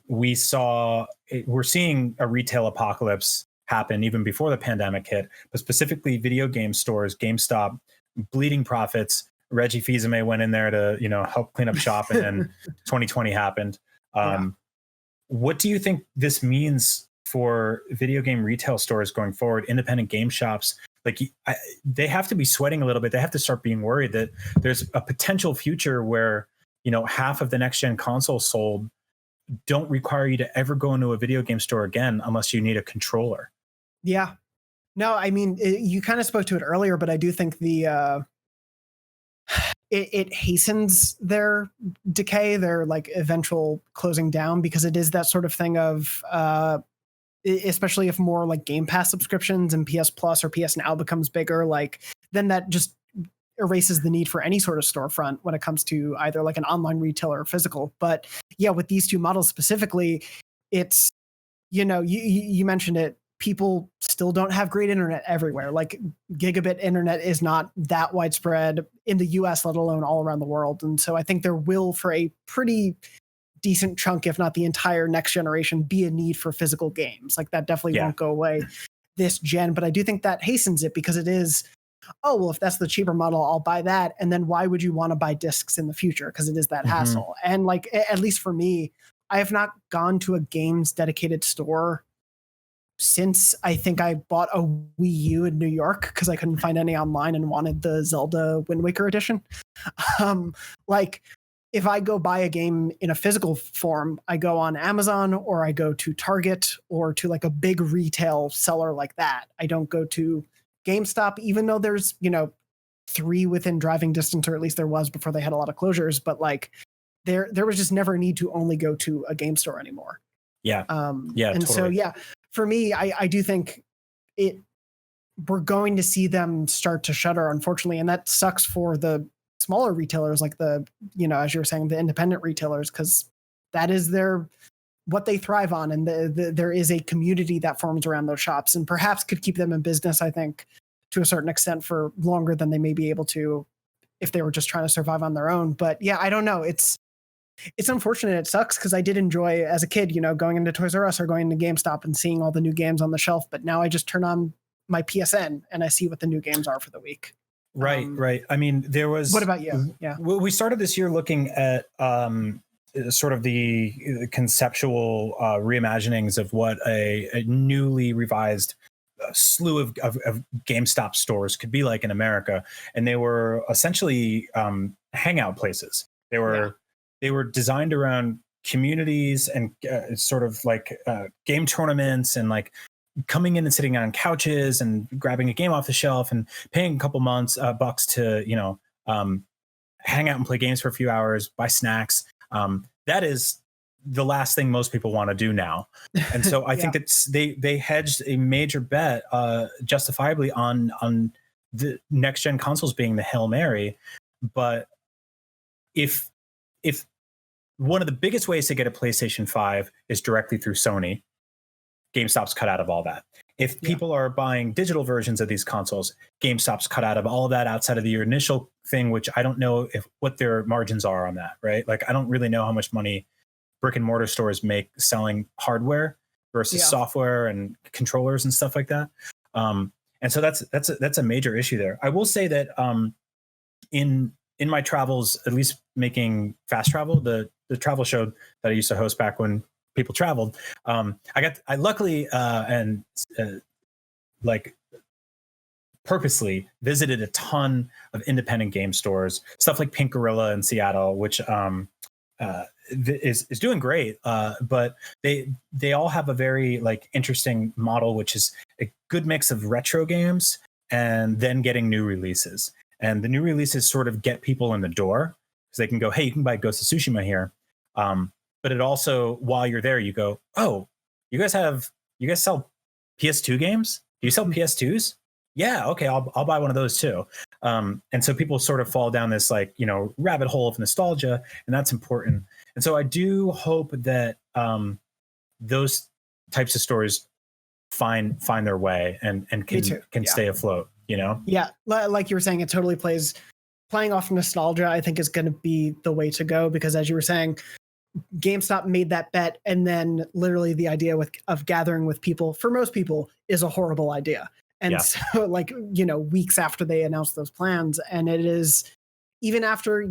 We're seeing a retail apocalypse happen even before the pandemic hit, but specifically video game stores, GameStop, bleeding profits. Reggie Fils-Aimé went in there to, you know, help clean up shop, and then 2020 happened. What do you think this means for video game retail stores going forward, independent game shops? Like they have to be sweating a little bit. They have to start being worried that there's a potential future where, you know, half of the next gen consoles sold don't require you to ever go into a video game store again unless you need a controller.
Yeah. No, I mean, you kind of spoke to it earlier, but I do think it hastens their decay, their like eventual closing down, because it is that sort of thing of, especially if more like Game Pass subscriptions and PS Plus or PS Now becomes bigger, like then that just erases the need for any sort of storefront when it comes to either like an online retailer or physical. But yeah, with these two models specifically, it's, you know, you mentioned it, people still don't have great internet everywhere. Like gigabit internet is not that widespread in the US, let alone all around the world. And so I think there will, for a pretty decent chunk, if not the entire next generation, be a need for physical games. Like that definitely won't go away this gen, but I do think that hastens it, because it is, oh, well, if that's the cheaper model, I'll buy that. And then why would you want to buy discs in the future? Because it is that hassle. And like, at least for me, I have not gone to a games dedicated store since I think I bought a Wii U in New York because I couldn't find any online and wanted the Zelda Wind Waker edition. Like, if I go buy a game in a physical form, I go on Amazon or I go to Target or to like a big retail seller like that. I don't go to GameStop, even though there's, you know, 3 within driving distance, or at least there was before they had a lot of closures. But like there was just never a need to only go to a game store anymore.
Yeah.
And
totally.
so, for me, I do think we're going to see them start to shutter, unfortunately. And that sucks for the smaller retailers, like the, you know, as you were saying, the independent retailers, because that is what they thrive on. And there is a community that forms around those shops, and perhaps could keep them in business, I think, to a certain extent for longer than they may be able to if they were just trying to survive on their own. But yeah, I don't know. It's unfortunate. It sucks, because I did enjoy as a kid, you know, going into Toys R Us or going into GameStop and seeing all the new games on the shelf. But now I just turn on my PSN and I see what the new games are for the week.
Right. I mean, there was.
What about you? Yeah.
We started this year looking at sort of the conceptual reimaginings of what a newly revised slew of GameStop stores could be like in America, and they were essentially hangout places. They were designed around communities and sort of like game tournaments, and like coming in and sitting on couches and grabbing a game off the shelf and paying a couple bucks to, you know, hang out and play games for a few hours, buy snacks. That is the last thing most people want to do now. And so I think it's they hedged a major bet, justifiably, on the next gen consoles being the Hail Mary. But if one of the biggest ways to get a PlayStation 5 is directly through Sony, GameStop's cut out of all that. If people are buying digital versions of these consoles, GameStop's cut out of all of that outside of the initial thing, which I don't know what their margins are on that, right? Like, I don't really know how much money brick and mortar stores make selling hardware versus software and controllers and stuff like that. And so that's a major issue there. I will say that in my travels, at least making fast travel, the travel show that I used to host back when people traveled, I luckily purposely visited a ton of independent game stores, stuff like Pink Gorilla in Seattle, which is doing great, but they all have a very like interesting model, which is a good mix of retro games and then getting new releases. And the new releases sort of get people in the door because they can go, hey, you can buy Ghost of Tsushima here. But it also, while you're there, you go, oh, you guys sell PS2 games? Do you sell PS2s? Yeah, okay, I'll buy one of those too. And so people sort of fall down this like, rabbit hole of nostalgia, and that's important. And so I do hope that those types of stores find their way and can stay afloat, Yeah,
like you were saying, it totally playing off nostalgia, I think, is going to be the way to go, because as you were saying, GameStop made that bet, and then literally the idea of gathering with people, for most people, is a horrible idea. And so, like, weeks after they announced those plans, and it is even after,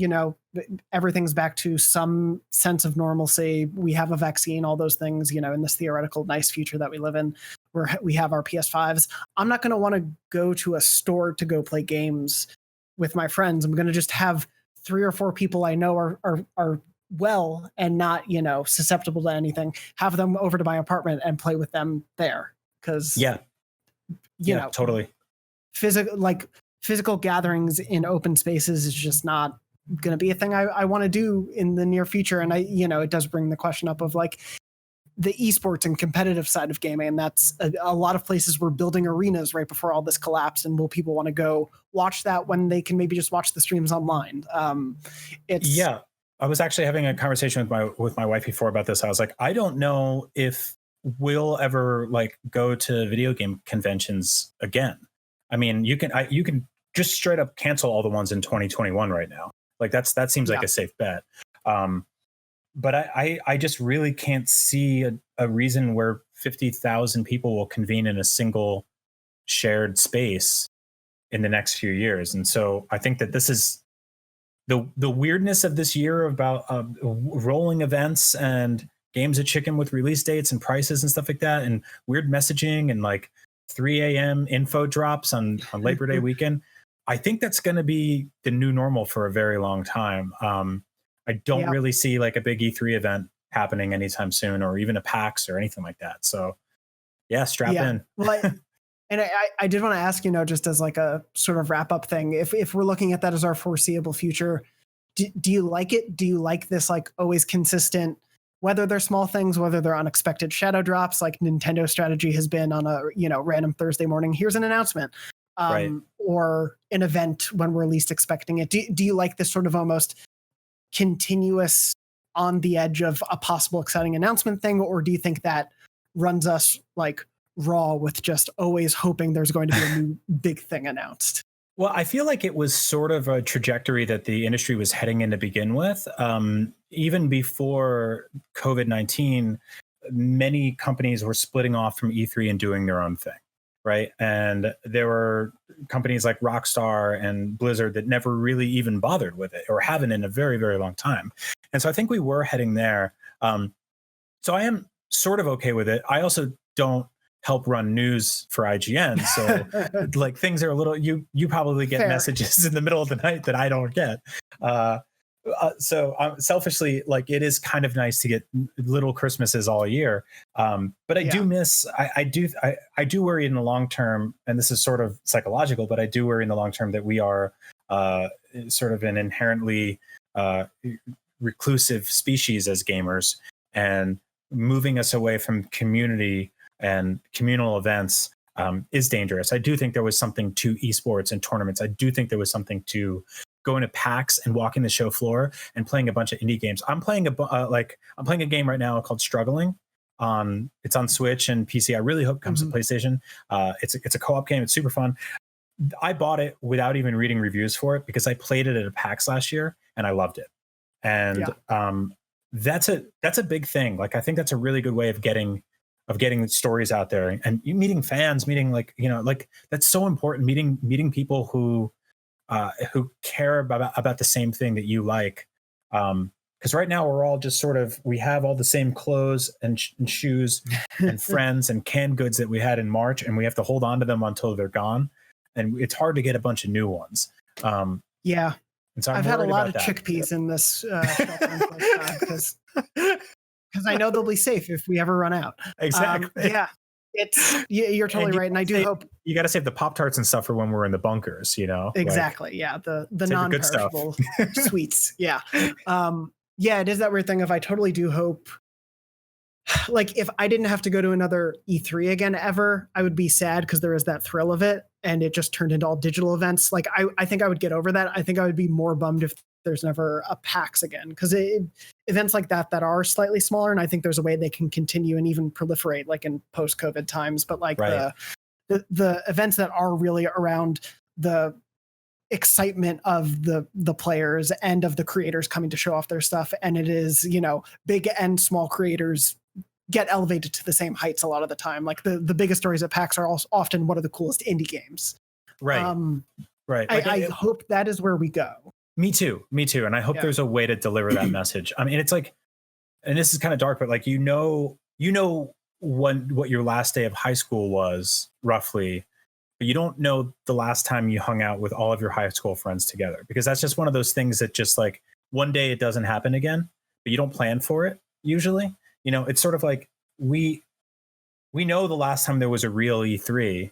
everything's back to some sense of normalcy, we have a vaccine, all those things, in this theoretical nice future that we live in, where we have our PS5s. I'm not going to want to go to a store to go play games with my friends. I'm going to just have 3 or 4 people I know are well and not, susceptible to anything, have them over to my apartment and play with them there. Because
totally.
Physical gatherings in open spaces is just not going to be a thing I want to do in the near future. And it does bring the question up of like the esports and competitive side of gaming. And that's a lot of places were building arenas right before all this collapsed. And will people want to go watch that when they can maybe just watch the streams online?
I was actually having a conversation with my wife before about this. I was like, I don't know if we'll ever like go to video game conventions again. I mean, you can just straight up cancel all the ones in 2021 right now. Like that seems like a safe bet. But I just really can't see a reason where 50,000 people will convene in a single shared space in the next few years. And so I think that this is the weirdness of this year about rolling events and games of chicken with release dates and prices and stuff like that, and weird messaging and like 3 a.m. info drops on Labor Day weekend. I think that's going to be the new normal for a very long time. I don't really see like a big E3 event happening anytime soon, or even a PAX or anything like that. So strap in.
Well, and I did want to ask, just as like a sort of wrap up thing, if we're looking at that as our foreseeable future, do you like it? Do you like this like always consistent, whether they're small things, whether they're unexpected shadow drops, like Nintendo's strategy has been on a, random Thursday morning, here's an announcement, or an event when we're least expecting it. Do you like this sort of almost continuous on the edge of a possible exciting announcement thing? Or do you think that runs us like raw with just always hoping there's going to be a new big thing announced?
Well, I feel like it was sort of a trajectory that the industry was heading in to begin with. Even before COVID-19, many companies were splitting off from E3 and doing their own thing, right? And there were companies like Rockstar and Blizzard that never really even bothered with it, or haven't in a very, very long time. And so I think we were heading there. So I am sort of okay with it. I also don't help run news for IGN, so like things are a little, you probably get messages in the middle of the night that I don't get. So selfishly, like, it is kind of nice to get little Christmases all year. But I do miss, I do worry in the long term, and this is sort of psychological, but I do worry in the long term that we are sort of an inherently reclusive species as gamers. and moving us away from community and communal events is dangerous. I do think there was something to esports and tournaments. I do think there was something to going to PAX and walking the show floor and playing a bunch of indie games. I'm playing a game right now called Struggling. It's on Switch and PC. I really hope it comes to PlayStation. It's a co-op game. It's super fun. I bought it without even reading reviews for it because I played it at a PAX last year and I loved it. And that's a big thing. Like I think that's a really good way of getting stories out there and meeting fans, meeting that's so important. Meeting people who care about the same thing that you like. Because right now we're all just we have all the same clothes and shoes and friends and canned goods that we had in March, and we have to hold on to them until they're gone. And it's hard to get a bunch of new ones.
Yeah.
And so
I've had a lot of chickpeas in this because I know they'll be safe if we ever run out.
Exactly.
You're totally right. And I do hope
you got to save the Pop-Tarts and stuff for when we're in the bunkers,
Exactly. The non-perishable sweets. Yeah. It is that weird thing of I totally do hope, like if I didn't have to go to another E3 again ever, I would be sad because there is that thrill of it and it just turned into all digital events. Like I think I would get over that. I think I would be more bummed if there's never a PAX again, because events like that are slightly smaller, and I think there's a way they can continue and even proliferate like in post-COVID times. But like the events that are really around the excitement of the players and of the creators coming to show off their stuff, and it is big and small creators get elevated to the same heights a lot of the time. Like the biggest stories at PAX are also often one of the coolest indie games.
Right. Right.
I hope that is where we go.
Me too. And I hope there's a way to deliver that message. I mean, it's like, and this is kind of dark, but like, what your last day of high school was roughly, but you don't know the last time you hung out with all of your high school friends together, because that's just one of those things that just like one day it doesn't happen again, but you don't plan for it usually. It's sort of like we know the last time there was a real E3,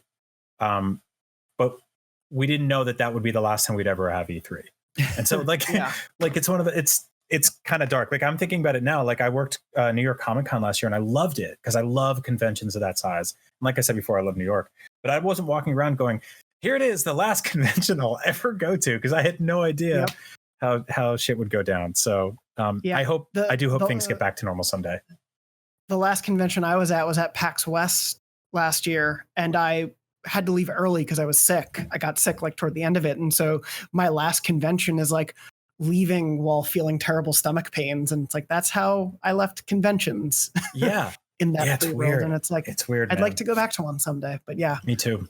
but we didn't know that would be the last time we'd ever have E3. And so like, like it's one of the, it's kind of dark. Like I'm thinking about it now. Like I worked New York Comic Con last year and I loved it because I love conventions of that size. And like I said before, I love New York, but I wasn't walking around going, here it is, the last convention I'll ever go to. Cause I had no idea how shit would go down. So I do hope things get back to normal someday.
The last convention I was at PAX West last year, and I had to leave early because I was sick. I got sick like toward the end of it. And so my last convention is like leaving while feeling terrible stomach pains. And it's like, that's how I left conventions.
Yeah.
In that
it's
world.
Weird.
And it's like,
it's weird.
I'd like to go back to one someday, but yeah.
Me too.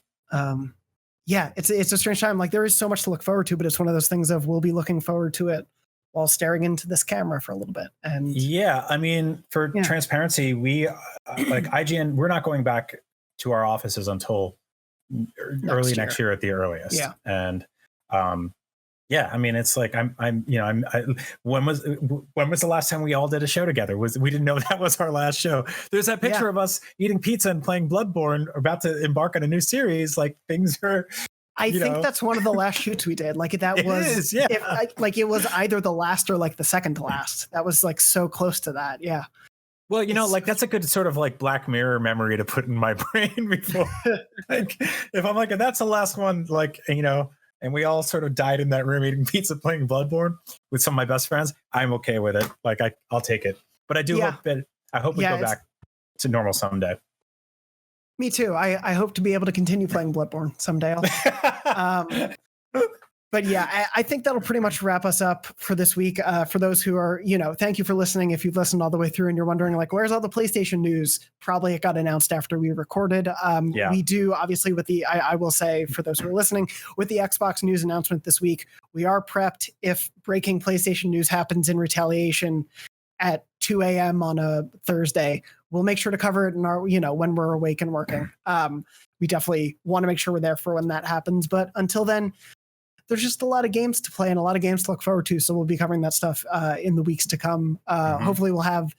It's a strange time. Like there is so much to look forward to, but it's one of those things of we'll be looking forward to it while staring into this camera for a little bit. And
I mean, for transparency, we like IGN, we're not going back to our offices until early next year at the earliest. Yeah. And I mean, it's like when was the last time we all did a show together? We didn't know that was our last show. There's that picture of us eating pizza and playing Bloodborne, about to embark on a new series. Like things are,
I think that's one of the last shoots we did. Like that was, it was either the last or like the second to last. That was like so close to that. Yeah.
Well, like that's a good sort of like Black Mirror memory to put in my brain before. Like, if I'm like, if that's the last one, like, and we all sort of died in that room eating pizza, playing Bloodborne with some of my best friends, I'm okay with it. Like I'll take it. But I do hope we go back to normal someday.
Me too. I hope to be able to continue playing Bloodborne someday. But yeah, I think that'll pretty much wrap us up for this week. For those who are, thank you for listening. If you've listened all the way through and you're wondering, like, where's all the PlayStation news? Probably it got announced after we recorded. We do, obviously, I will say, for those who are listening, with the Xbox news announcement this week, we are prepped if breaking PlayStation news happens in retaliation at 2 a.m. on a Thursday. We'll make sure to cover it in our, when we're awake and working. We definitely want to make sure we're there for when that happens. But until then, there's just a lot of games to play and a lot of games to look forward to. So we'll be covering that stuff in the weeks to come. Hopefully we'll have,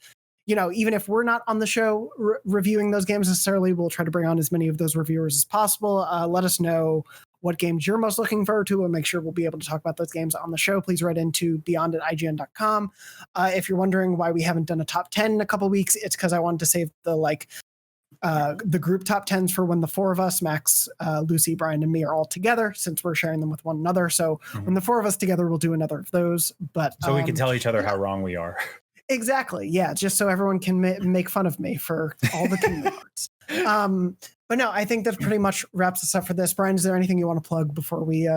even if we're not on the show reviewing those games necessarily, we'll try to bring on as many of those reviewers as possible. Let us know what games you're most looking forward to. We'll make sure we'll be able to talk about those games on the show. Please write into beyond@ign.com. If you're wondering why we haven't done a top 10 in a couple weeks, it's because I wanted to save the group top 10s for when the four of us, Max, Lucy, Brian, and me, are all together, since we're sharing them with one another. So when the four of us together, we'll do another of those. But
so we can tell each other how wrong we are.
Exactly. Yeah. Just so everyone can make fun of me for all the Kingdom Hearts. But no, I think that pretty much wraps us up for this. Brian, is there anything you want to plug before we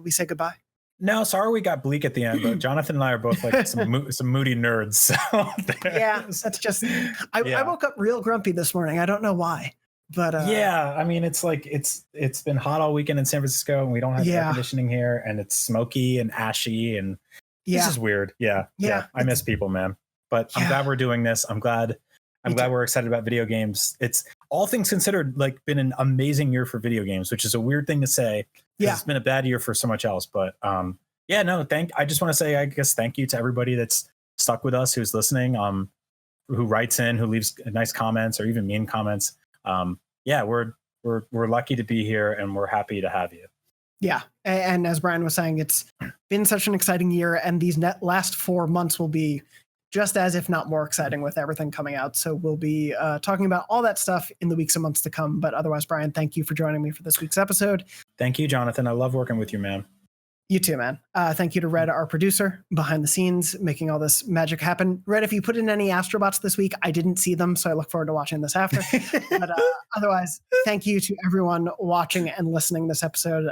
say goodbye?
No, sorry we got bleak at the end, but Jonathan and I are both like some moody nerds. So
yeah, that's just. I woke up real grumpy this morning. I don't know why, but
yeah, I mean, it's like it's been hot all weekend in San Francisco, and we don't have air conditioning here, and it's smoky and ashy, and this is weird. Yeah. I miss people, man. But I'm glad we're doing this. I'm glad we're excited about video games. It's, all things considered, like, been an amazing year for video games, which is a weird thing to say. Yeah, it's been a bad year for so much else. But I just want to say, I guess, thank you to everybody that's stuck with us, who's listening, who writes in, who leaves nice comments or even mean comments. We're lucky to be here, and we're happy to have you.
Yeah. And as Brian was saying, it's been such an exciting year, and these last 4 months will be just as, if not more, exciting with everything coming out. So we'll be talking about all that stuff in the weeks and months to come. But otherwise, Brian, thank you for joining me for this week's episode.
Thank you, Jonathan. I love working with you, man.
You too, man. Thank you to Red, our producer, behind the scenes, making all this magic happen. Red, if you put in any Astrobots this week, I didn't see them, so I look forward to watching this after. But otherwise, thank you to everyone watching and listening this episode.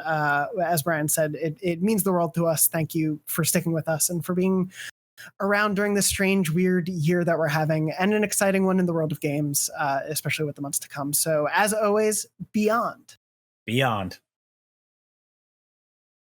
As Brian said, it means the world to us. Thank you for sticking with us and for being around during this strange, weird year that we're having, and an exciting one in the world of games, especially with the months to come. So as always, beyond.